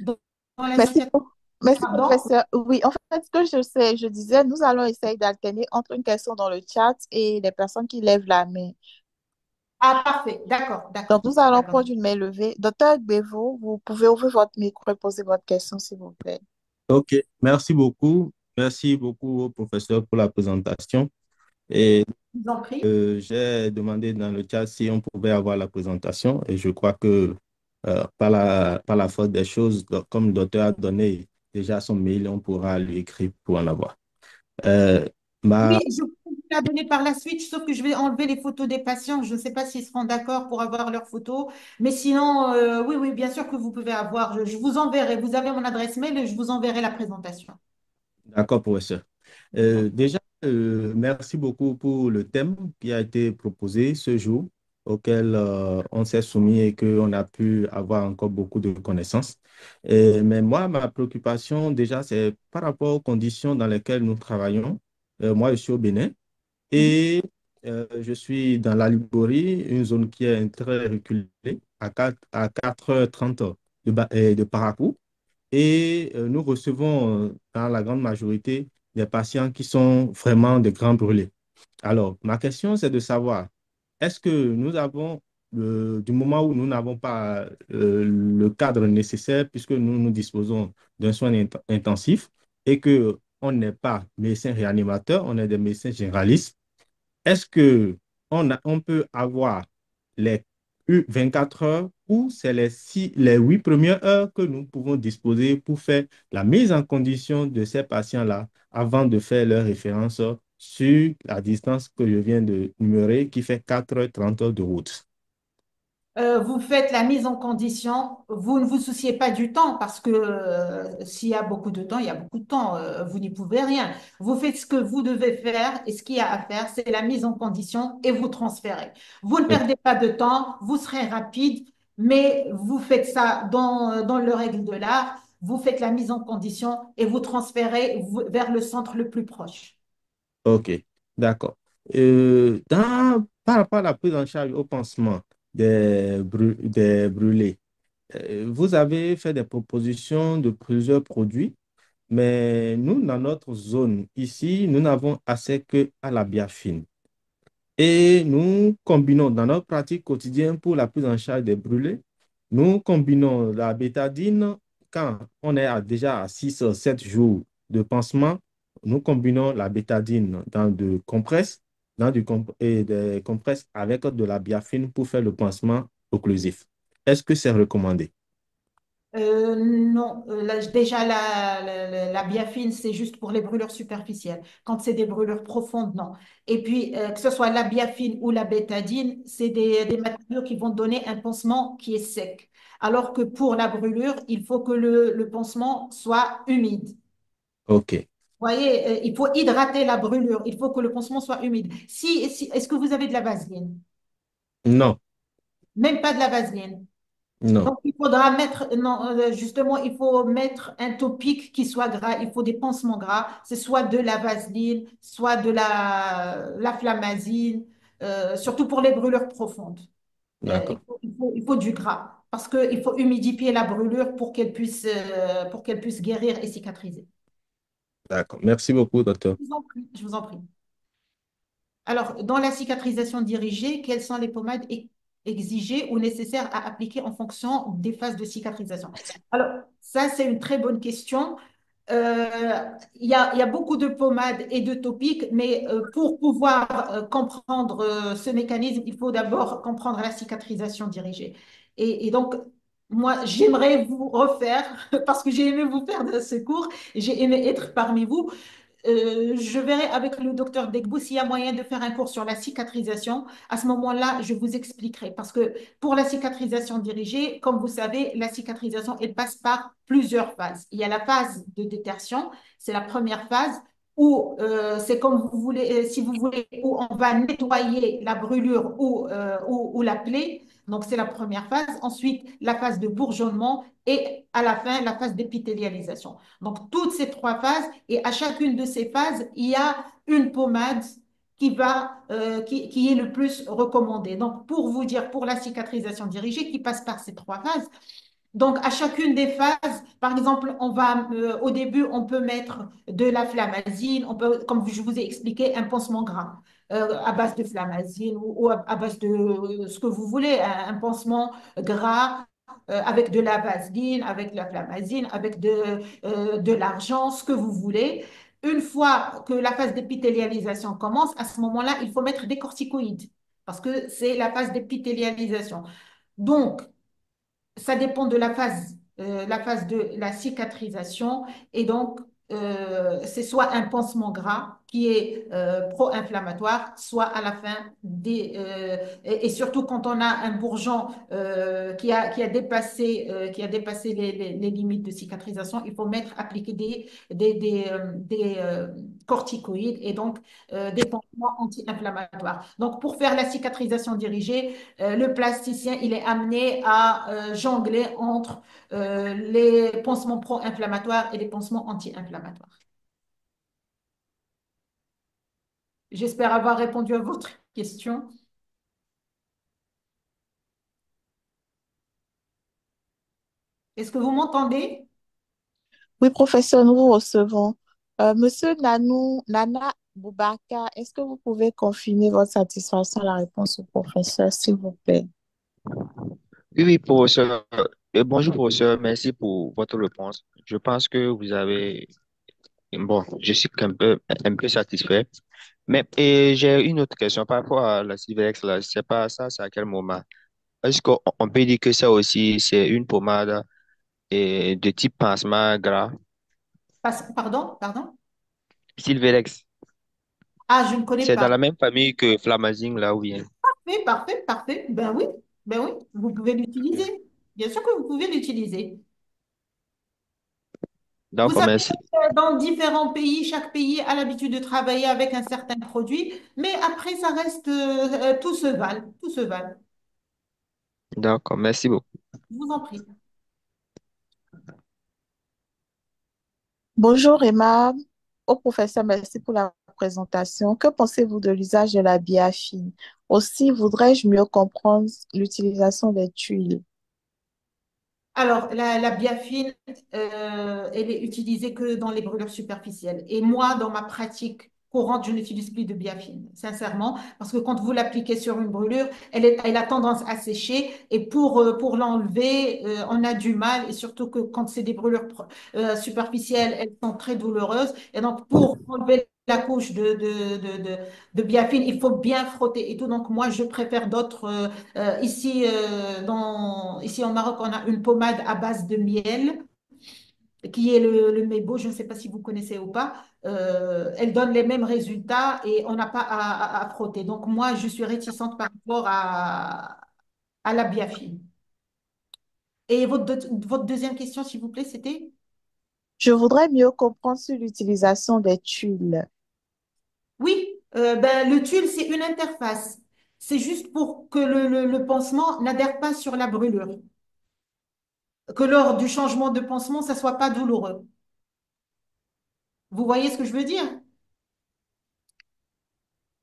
Dans la Merci, situation. merci, Pardon? professeur. Oui, en fait, ce que je disais, nous allons essayer d'alterner entre une question dans le chat et les personnes qui lèvent la main. Ah, parfait. D'accord, d'accord, Donc, nous allons d'accord. prendre une main levée. Docteur Bevo, vous pouvez ouvrir votre micro et poser votre question, s'il vous plaît. Ok, merci beaucoup. Merci beaucoup au professeur pour la présentation. Et Je vous en prie. j'ai demandé dans le chat si on pouvait avoir la présentation et je crois que par la force des choses, comme le docteur a donné déjà son mail, on pourra lui écrire pour en avoir. Euh, ma, Oui, je peux vous la donner par la suite, sauf que je vais enlever les photos des patients. Je ne sais pas s'ils seront d'accord pour avoir leurs photos. Mais sinon, oui, oui, bien sûr que vous pouvez avoir. Je vous enverrai. Vous avez mon adresse mail et je vous enverrai la présentation. d'accord, professeur. Déjà, merci beaucoup pour le thème qui a été proposé ce jour, auquel on s'est soumis et qu'on a pu avoir encore beaucoup de connaissances. Mais moi, ma préoccupation, déjà, c'est par rapport aux conditions dans lesquelles nous travaillons. Moi, je suis au Bénin Mhm. et je suis dans la Liborie, une zone qui est très reculée. à 4h30 de parcours. Et nous recevons dans la grande majorité des patients qui sont vraiment de grands brûlés. Alors, ma question, c'est de savoir, est-ce que nous avons, du moment où nous n'avons pas le cadre nécessaire, puisque nous disposons d'un soin intensif et que on n'est pas médecin réanimateur, on est des médecins généralistes, est-ce que on peut avoir les 24 heures ou c'est les 8 premières heures que nous pouvons disposer pour faire la mise en condition de ces patients-là avant de faire leur référence sur la distance que je viens de numérer qui fait 4h30 de route? Vous faites la mise en condition, vous ne vous souciez pas du temps parce que s'il y a beaucoup de temps, il y a beaucoup de temps, vous n'y pouvez rien. Vous faites ce que vous devez faire et ce qu'il y a à faire, c'est la mise en condition et vous transférez. Vous ne Ok. perdez pas de temps, vous serez rapide, mais vous faites ça dans le règle de l'art. Vous faites la mise en condition et vous transférez vers le centre le plus proche. Ok, d'accord. Par rapport à la prise en charge au pansement des brûlés, vous avez fait des propositions de plusieurs produits, mais nous, dans notre zone ici, nous n'avons accès que à la biafine. Et nous combinons dans notre pratique quotidienne pour la prise en charge des brûlés, nous combinons la bétadine quand on est déjà à 6 à 7 jours de pansement. Nous combinons la bétadine dans de compresses, et des compresses avec de la biafine pour faire le pansement occlusif. Est-ce que c'est recommandé? Non, déjà la biafine, c'est juste pour les brûlures superficielles. Quand c'est des brûlures profondes, non. Et puis, que ce soit la biafine ou la bétadine, c'est des matériaux qui vont donner un pansement qui est sec. Alors que pour la brûlure, il faut que le pansement soit humide. OK. Vous voyez, il faut hydrater la brûlure. Il faut que le pansement soit humide. Est-ce que vous avez de la vaseline? Non, Même pas de la vaseline. non, Donc, il faudra mettre, non, justement, il faut mettre un topique qui soit gras. Il faut des pansements gras. C'est soit de la vaseline, soit de la flamazine, surtout pour les brûlures profondes. d'accord, Il faut du gras parce qu'il faut humidifier la brûlure pour qu'elle puisse guérir et cicatriser. d'accord. Merci beaucoup, docteur. Je vous en prie, je vous en prie. Alors, dans la cicatrisation dirigée, quelles sont les pommades exigées ou nécessaires à appliquer en fonction des phases de cicatrisation? Alors, ça, c'est une très bonne question. Il y a beaucoup de pommades et de topiques, mais pour pouvoir comprendre ce mécanisme, il faut d'abord comprendre la cicatrisation dirigée. Et donc, moi, j'aimerais vous refaire, parce que j'ai aimé vous faire de ce cours, j'ai aimé être parmi vous. Je verrai avec le docteur Degbo s'il y a moyen de faire un cours sur la cicatrisation. À ce moment-là, je vous expliquerai. Parce que pour la cicatrisation dirigée, comme vous savez, la cicatrisation, elle passe par plusieurs phases. Il y a la phase de détertion, c'est la première phase où c'est comme vous voulez, si vous voulez, où on va nettoyer la brûlure ou la plaie. Donc, c'est la première phase. Ensuite, la phase de bourgeonnement et à la fin, la phase d'épithélialisation. Donc, toutes ces trois phases, et à chacune de ces phases, il y a une pommade qui est le plus recommandée. Donc, pour vous dire, pour la cicatrisation dirigée qui passe par ces trois phases, donc, à chacune des phases, par exemple, au début, on peut mettre de la flamazine, on peut, comme je vous ai expliqué, un pansement gras à base de flamazine ou à base de ce que vous voulez, un pansement gras avec de la vaseline, avec de la flamazine, avec de l'argent, ce que vous voulez. Une fois que la phase d'épithélialisation commence, à ce moment-là, il faut mettre des corticoïdes parce que c'est la phase d'épithélialisation. Donc, ça dépend de la phase de la cicatrisation. Et donc, c'est soit un pansement gras qui est pro-inflammatoire, soit à la fin et surtout quand on a un bourgeon qui a dépassé les limites de cicatrisation, il faut appliquer des corticoïdes et donc des pansements anti-inflammatoires. Donc, pour faire la cicatrisation dirigée, le plasticien, il est amené à jongler entre les pansements pro-inflammatoires et les pansements anti-inflammatoires. J'espère avoir répondu à votre question. Est-ce que vous m'entendez? Oui, professeur, nous vous recevons. Monsieur Nana Boubacar, est-ce que vous pouvez confirmer votre satisfaction à la réponse du professeur, s'il vous plaît? Oui, oui, professeur. Bonjour, professeur. Merci pour votre réponse. Je pense que vous avez... Bon, je suis un peu satisfait. Mais j'ai une autre question par rapport à la Silverex, là. Je sais pas ça, c'est à quel moment. Est-ce qu'on peut dire que ça aussi, c'est une pommade de type pansement gras? Pardon, pardon? Silverex, Ah, je ne connais c'est dans pas. la même famille que Flamazine, là où bien. Oui, parfait, parfait. Ben oui, vous pouvez l'utiliser. Bien sûr que vous pouvez l'utiliser. Vous D'accord, savez, merci. dans différents pays, chaque pays a l'habitude de travailler avec un certain produit, mais après, ça reste, tout se valent, tout se valent. D'accord, merci beaucoup. Je vous en prie. Bonjour Emma, au professeur, merci pour la présentation. Que pensez-vous de l'usage de la biafine? Aussi, voudrais-je mieux comprendre l'utilisation des tuiles? Alors, la biafine, elle est utilisée que dans les brûlures superficielles. Et moi, dans ma pratique courante, je n'utilise plus de biafine, sincèrement, parce que quand vous l'appliquez sur une brûlure, elle a tendance à sécher. Et pour l'enlever, on a du mal. Et surtout que quand c'est des brûlures superficielles, elles sont très douloureuses. Et donc, pour enlever la couche de biafine, il faut bien frotter et tout. Donc, moi, je préfère d'autres. Ici au Maroc, on a une pommade à base de miel qui est le Mebo. Je ne sais pas si vous connaissez ou pas. Elle donne les mêmes résultats et on n'a pas à frotter. Donc moi, je suis réticente par rapport à la biafine. Et votre deuxième question, s'il vous plaît, c'était? Je voudrais mieux comprendre sur l'utilisation des tuiles. Oui, ben, le tuile, c'est une interface. C'est juste pour que le pansement n'adhère pas sur la brûlure. Que lors du changement de pansement, ça soit pas douloureux. Vous voyez ce que je veux dire?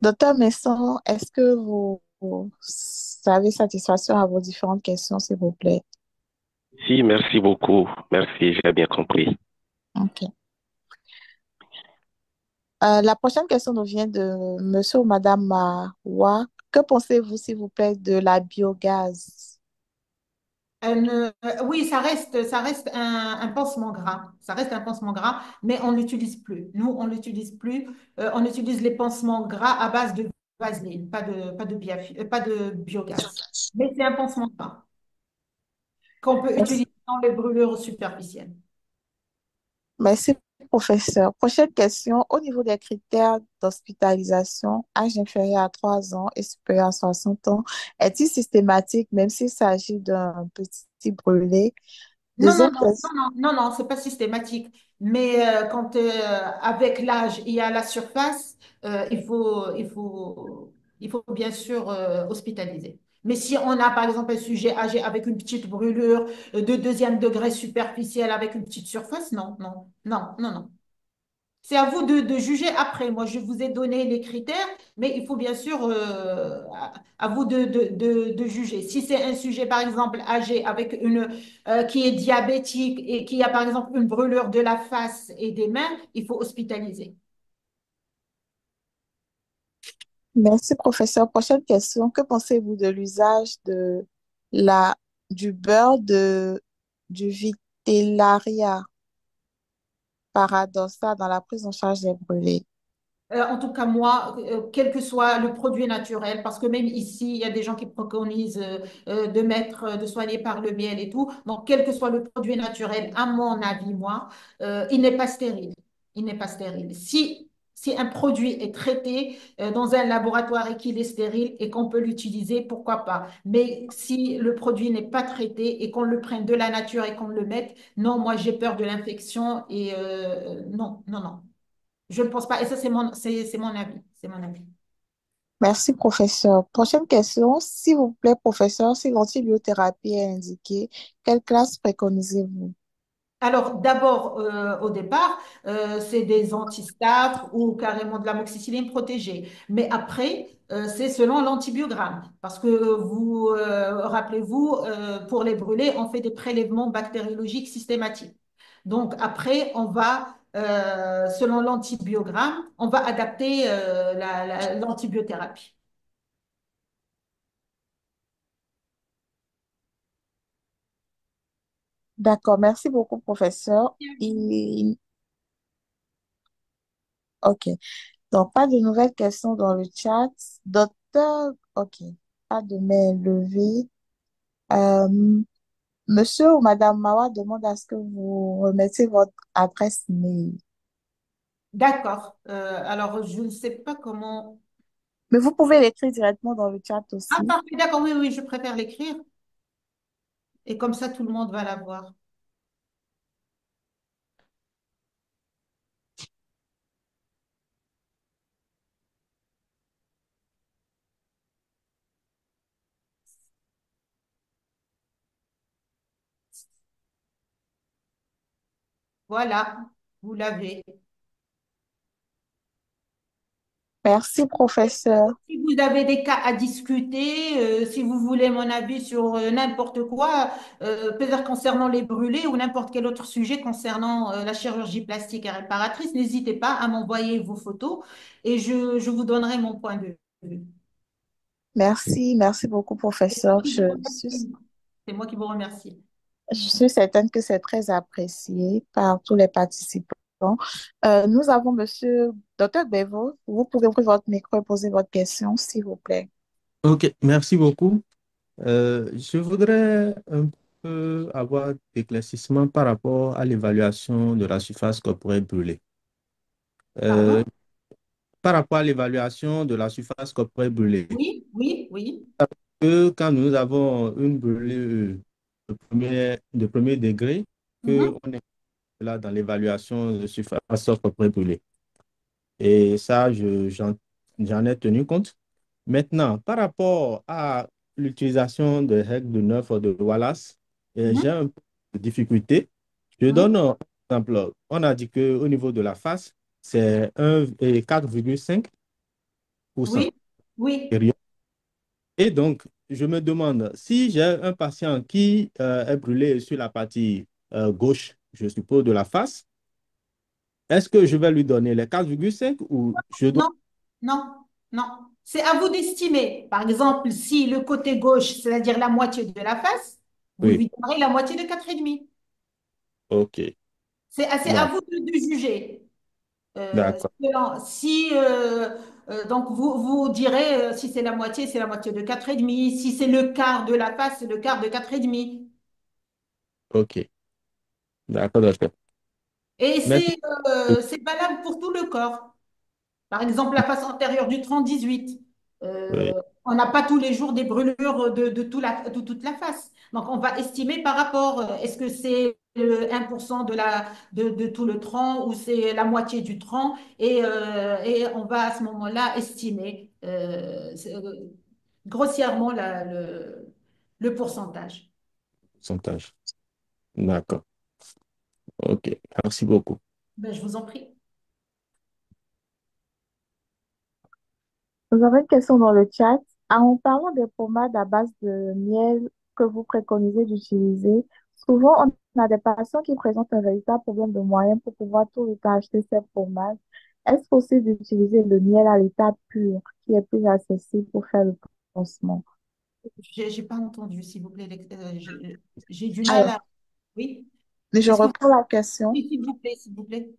Docteur Messon, est-ce que vous avez satisfaction à vos différentes questions, s'il vous plaît? Si, merci beaucoup. Merci, j'ai bien compris. Ok. La prochaine question nous vient de monsieur ou madame Mawa. Que pensez-vous, s'il vous plaît, de la biogaz? Oui, ça reste un pansement gras. Ça reste un pansement gras, mais on ne l'utilise plus. Nous, on l'utilise plus. On utilise les pansements gras à base de vaseline, pas de biogaz. Mais c'est un pansement gras qu'on peut Merci, utiliser dans les brûlures superficielles. merci, professeur. Prochaine question. Au niveau des critères d'hospitalisation, âge inférieur à 3 ans et supérieur à 60 ans, est-il systématique, même s'il s'agit d'un petit brûlé? Non, non, Deuxième non, question. non, non, non, non, c'est pas systématique. Mais quand avec l'âge il y a la surface, il faut bien sûr hospitaliser. Mais si on a par exemple un sujet âgé avec une petite brûlure de deuxième degré superficielle avec une petite surface, non, non, non, non, non. C'est à vous de juger après. Moi, je vous ai donné les critères, mais il faut bien sûr à vous de juger. Si c'est un sujet, par exemple, âgé avec qui est diabétique et qui a, par exemple, une brûlure de la face et des mains, il faut hospitaliser. Merci, professeur. Prochaine question. Que pensez-vous de l'usage la, du beurre du Vitellaria paradoxa dans la prise en charge des brûlés? En tout cas, moi, quel que soit le produit naturel, parce que même ici, il y a des gens qui préconisent de soigner par le miel et tout. Donc, quel que soit le produit naturel, à mon avis, moi, il n'est pas stérile. Il n'est pas stérile. Si un produit est traité dans un laboratoire et qu'il est stérile et qu'on peut l'utiliser, pourquoi pas. Mais si le produit n'est pas traité et qu'on le prenne de la nature et qu'on le mette, non, moi, j'ai peur de l'infection et non, non, non. Je ne pense pas. Et ça, c'est mon avis. C'est mon avis. Merci, professeur. Prochaine question. S'il vous plaît, professeur, si l'antibiothérapie est indiquée, quelle classe préconisez-vous? Alors, d'abord, au départ, c'est des antistaphes ou carrément de l'amoxicilline protégée. Mais après, c'est selon l'antibiogramme. Parce que vous, rappelez-vous, pour les brûlés, on fait des prélèvements bactériologiques systématiques. Donc, après, on va, selon l'antibiogramme, on va adapter l'antibiothérapie. D'accord, merci beaucoup, professeur. Ok, donc pas de nouvelles questions dans le chat. Docteur, ok, pas de main levée. Euh, Monsieur ou Madame Mawa demande à ce que vous remettiez votre adresse mail. D'accord. Alors, je ne sais pas comment. Mais vous pouvez l'écrire directement dans le chat Ah, aussi. parfait, d'accord, oui, oui, je préfère l'écrire. Et comme ça, tout le monde va la voir. Voilà, vous l'avez. Merci, professeur. Si vous avez des cas à discuter, si vous voulez mon avis sur n'importe quoi, peut-être concernant les brûlés ou n'importe quel autre sujet concernant la chirurgie plastique et réparatrice, n'hésitez pas à m'envoyer vos photos et je vous donnerai mon point de vue. Merci, merci beaucoup, C'est moi professeur. qui vous remercie. C'est moi qui vous remercie. Je suis certaine que c'est très apprécié par tous les participants. Nous avons Monsieur Dr. Bevo. Vous pouvez ouvrir votre micro et poser votre question, s'il vous plaît. Ok, merci beaucoup. Je voudrais un peu avoir des éclaircissements par rapport à l'évaluation de la surface corporelle brûlée. Euh, Pardon? Par rapport à l'évaluation de la surface corporelle brûlée, Oui, oui, oui. que quand nous avons une brûlée de premier degré, que Mhm. on est là dans l'évaluation de surface corporelle brûlée. Et ça, j'en ai tenu compte. Maintenant, par rapport à l'utilisation des règles de neuf de Wallace, j'ai Mhm. un peu de difficulté. Je donne Mhm. un exemple. On a dit qu'au niveau de la face, c'est 4,5%. Oui, oui. Et donc, je me demande, si j'ai un patient qui est brûlé sur la partie gauche, je suppose, de la face, est-ce que je vais lui donner les 4,5 ou je dois... Non, non, non. C'est à vous d'estimer. Par exemple, si le côté gauche, c'est-à-dire la moitié de la face, vous Oui, lui donnerez la moitié de 4,5. ok, C'est à d'accord, vous de juger. d'accord, Si, donc, vous direz si c'est la moitié, c'est la moitié de 4,5. Si c'est le quart de la face, c'est le quart de 4,5. ok, d'accord, d'accord. Et Maintenant, c'est valable pour tout le corps. Par exemple, la face antérieure du tronc 18. oui, On n'a pas tous les jours des brûlures de toute la face. Donc, on va estimer par rapport, est-ce que c'est 1% de tout le tronc ou c'est la moitié du tronc et on va à ce moment-là estimer grossièrement le pourcentage. pourcentage. D'accord, ok, merci beaucoup. Ben, je vous en prie. Vous avez une question dans le chat. En parlant des pommades à base de miel que vous préconisez d'utiliser, souvent on a des patients qui présentent un véritable problème de moyens pour pouvoir tout le temps acheter ces pommades. Est-ce possible d'utiliser le miel à l'état pur qui est plus accessible pour faire le pansement? J'ai pas entendu, s'il vous plaît. J'ai du mal Alors, à... Oui. je Est-ce que vous... reprends la question. Oui, s'il vous plaît, s'il vous plaît.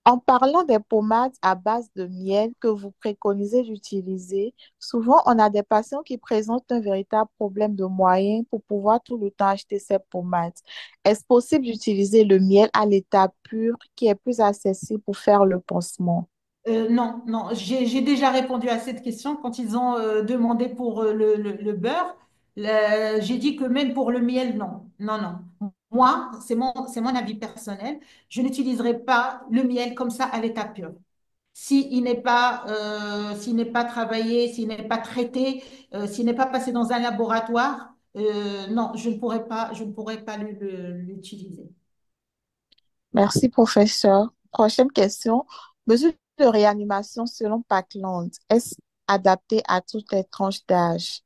En parlant des pommades à base de miel que vous préconisez d'utiliser, souvent on a des patients qui présentent un véritable problème de moyens pour pouvoir tout le temps acheter ces pommades. Est-ce possible d'utiliser le miel à l'état pur qui est plus accessible pour faire le pansement? Non, non, j'ai déjà répondu à cette question quand ils ont demandé pour le beurre. J'ai dit que même pour le miel, non. Non, non. Moi, c'est mon avis personnel. Je n'utiliserai pas le miel comme ça à l'état pur. S'il n'est pas travaillé, s'il n'est pas traité, s'il n'est pas passé dans un laboratoire, non, je ne pourrais pas l'utiliser. Merci, professeur. Prochaine question. Mesures de réanimation selon Parkland, est-ce adapté à toutes les tranches d'âge?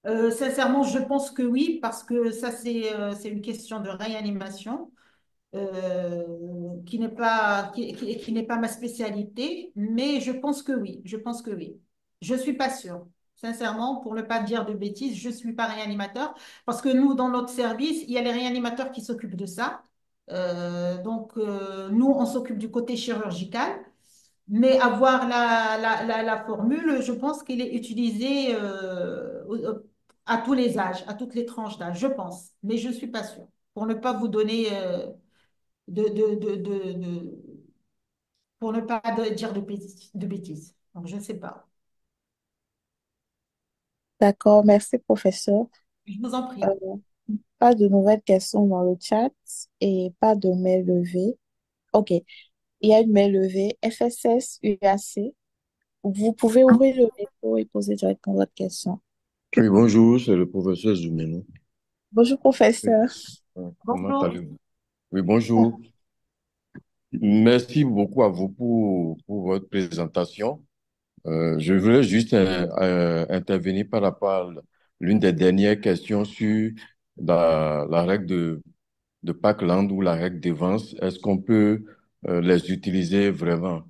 Sincèrement, je pense que oui, parce que ça, c'est une question de réanimation. Qui n'est pas, qui n'est pas ma spécialité, mais je pense que oui, je pense que oui. Je suis pas sûre. Sincèrement, pour ne pas dire de bêtises, je suis pas réanimateur parce que nous, dans notre service, il y a les réanimateurs qui s'occupent de ça. Nous, on s'occupe du côté chirurgical, mais avoir la formule, je pense qu'il est utilisé à tous les âges, à toutes les tranches d'âge, je pense, mais je suis pas sûre. Pour ne pas vous donner de, de, de, de, de- pour ne pas dire de bêtises. Donc, je ne sais pas. D'accord, merci, professeur. Je vous en Euh, prie. Pas de nouvelles questions dans le chat et pas de mail levée. OK, il y a une mail levée. FSS UAC. Vous pouvez ouvrir le micro et poser directement votre question. Oui, bonjour, c'est le professeur Zoumeno. Bonjour, Oui, professeur. comment Bonjour. allez-vous? Oui, bonjour. Merci beaucoup à vous pour votre présentation. Je voulais juste intervenir par rapport à l'une des dernières questions sur la règle de Parkland ou la règle d'Evans. Est-ce qu'on peut les utiliser vraiment?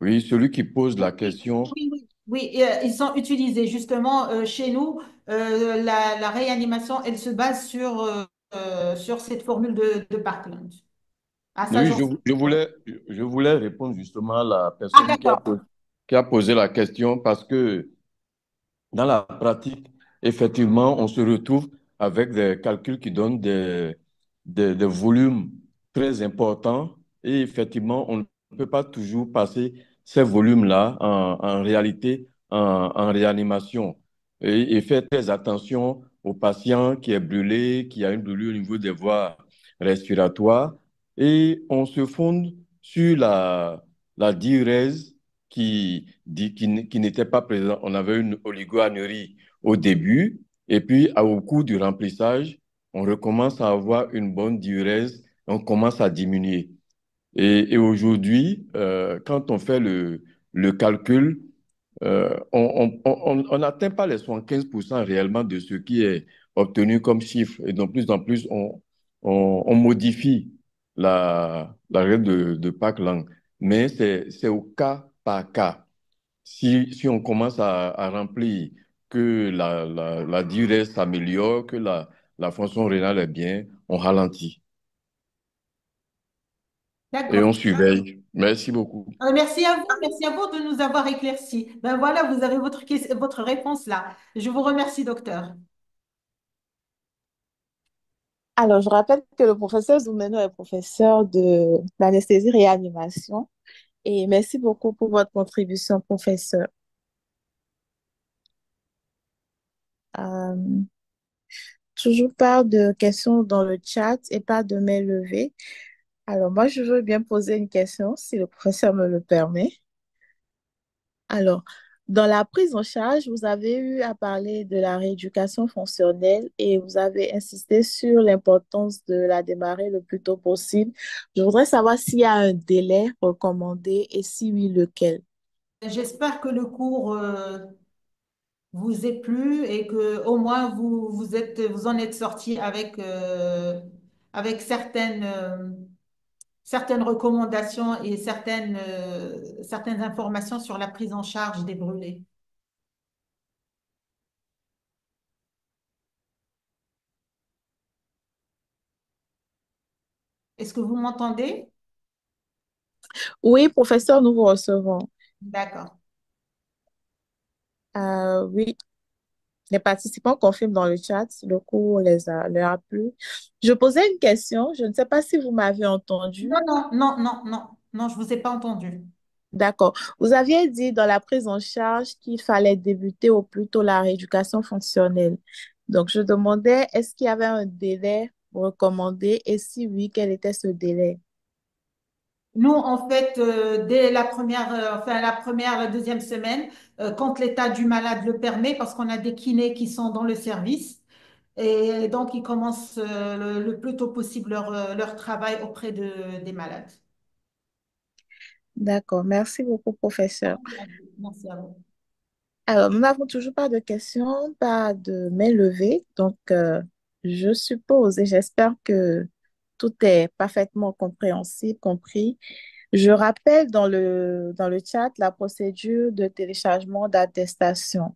Oui, celui qui pose la Oui, question. oui, oui. Oui, ils sont utilisés justement chez nous. La réanimation, elle se base sur cette formule de Parkland. À ça, Oui, j'en suis. je voulais répondre justement à la Ah, personne d'accord. qui a posé la question parce que dans la pratique, effectivement, on se retrouve avec des calculs qui donnent des volumes très importants et effectivement, on ne peut pas toujours passer ces volumes-là en réalité en réanimation et faire très attention au patient qui est brûlé, qui a une brûlure au niveau des voies respiratoires et on se fonde sur la diurèse qui n'était pas présent. On avait une oligoanurie au début, et puis au cours du remplissage, on recommence à avoir une bonne diurèse, on commence à diminuer. Et aujourd'hui, quand on fait le calcul, on n'atteint pas les 75% réellement de ce qui est obtenu comme chiffre. Et de plus en plus, on modifie la règle de Parkland. Mais c'est au cas par cas. Si on commence à remplir que la durée s'améliore, que la fonction rénale est bien, on ralentit et on D'accord. surveille. Merci beaucoup. Merci à vous de nous avoir éclaircis. Ben voilà, vous avez votre réponse là. Je vous remercie, docteur. Alors, je rappelle que le professeur Zoumeno est professeur de l'anesthésie-réanimation et merci beaucoup pour votre contribution, professeur. Euh, Toujours pas de questions dans le chat et pas de mail levé. Alors, moi, je veux bien poser une question si le professeur me le permet. Alors, dans la prise en charge, vous avez eu à parler de la rééducation fonctionnelle et vous avez insisté sur l'importance de la démarrer le plus tôt possible. Je voudrais savoir s'il y a un délai recommandé et si oui, lequel. J'espère que le cours vous ait plu et que au moins vous en êtes sorti avec certaines recommandations et certaines informations sur la prise en charge des brûlés. Est-ce que vous m'entendez? Oui, professeur, nous vous recevons. D'accord. Oui, les participants confirment dans le chat, le cours leur a plu. Je posais une question, je ne sais pas si vous m'avez entendu. Non, non, non, non, non, non, je vous ai pas entendu. D'accord. Vous aviez dit dans la prise en charge qu'il fallait débuter au plus tôt la rééducation fonctionnelle. Donc, je demandais, est-ce qu'il y avait un délai recommandé et si oui, quel était ce délai? Nous, en fait, dès la deuxième semaine, quand l'état du malade le permet, parce qu'on a des kinés qui sont dans le service, Et donc, ils commencent le plus tôt possible leur travail auprès des malades. D'accord. Merci beaucoup, professeur. Merci à vous. Merci à vous. Alors, nous n'avons toujours pas de questions, pas de main levée. Donc, je suppose et j'espère que tout est parfaitement compréhensible, compris. Je rappelle dans le chat la procédure de téléchargement d'attestation.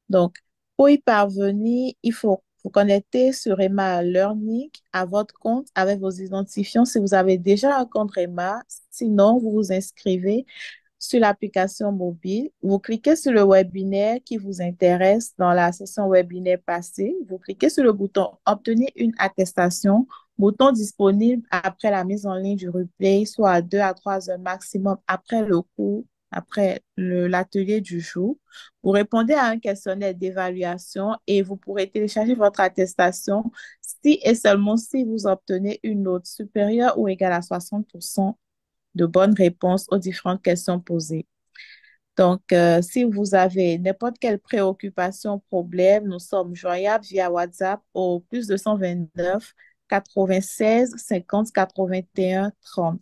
Donc, pour y parvenir, il faut vous connecter sur Emma Learning à votre compte avec vos identifiants si vous avez déjà un compte Emma. Sinon, vous vous inscrivez sur l'application mobile. Vous cliquez sur le webinaire qui vous intéresse dans la session webinaire passée. Vous cliquez sur le bouton Obtenir une attestation, bouton disponible après la mise en ligne du replay, soit à 2 à 3 heures maximum après le cours, après l'atelier du jour. Vous répondez à un questionnaire d'évaluation et vous pourrez télécharger votre attestation si et seulement si vous obtenez une note supérieure ou égale à 60% de bonnes réponses aux différentes questions posées. Donc, si vous avez n'importe quelle préoccupation, problème, nous sommes joignables via WhatsApp au plus 229 96 50 81 30.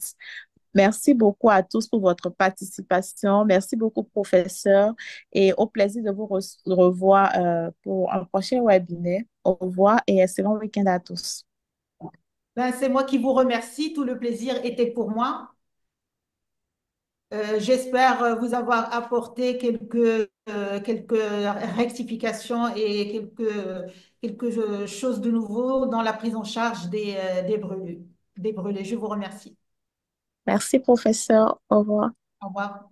Merci beaucoup à tous pour votre participation. Merci beaucoup, professeur, et au plaisir de vous revoir pour un prochain webinaire. Au revoir et excellent week-end à tous. Ben, c'est moi qui vous remercie. Tout le plaisir était pour moi. J'espère vous avoir apporté quelques rectifications et quelque chose de nouveau dans la prise en charge des brûlés. Des brûlés. Je vous remercie. Merci, professeur. Au revoir. Au revoir.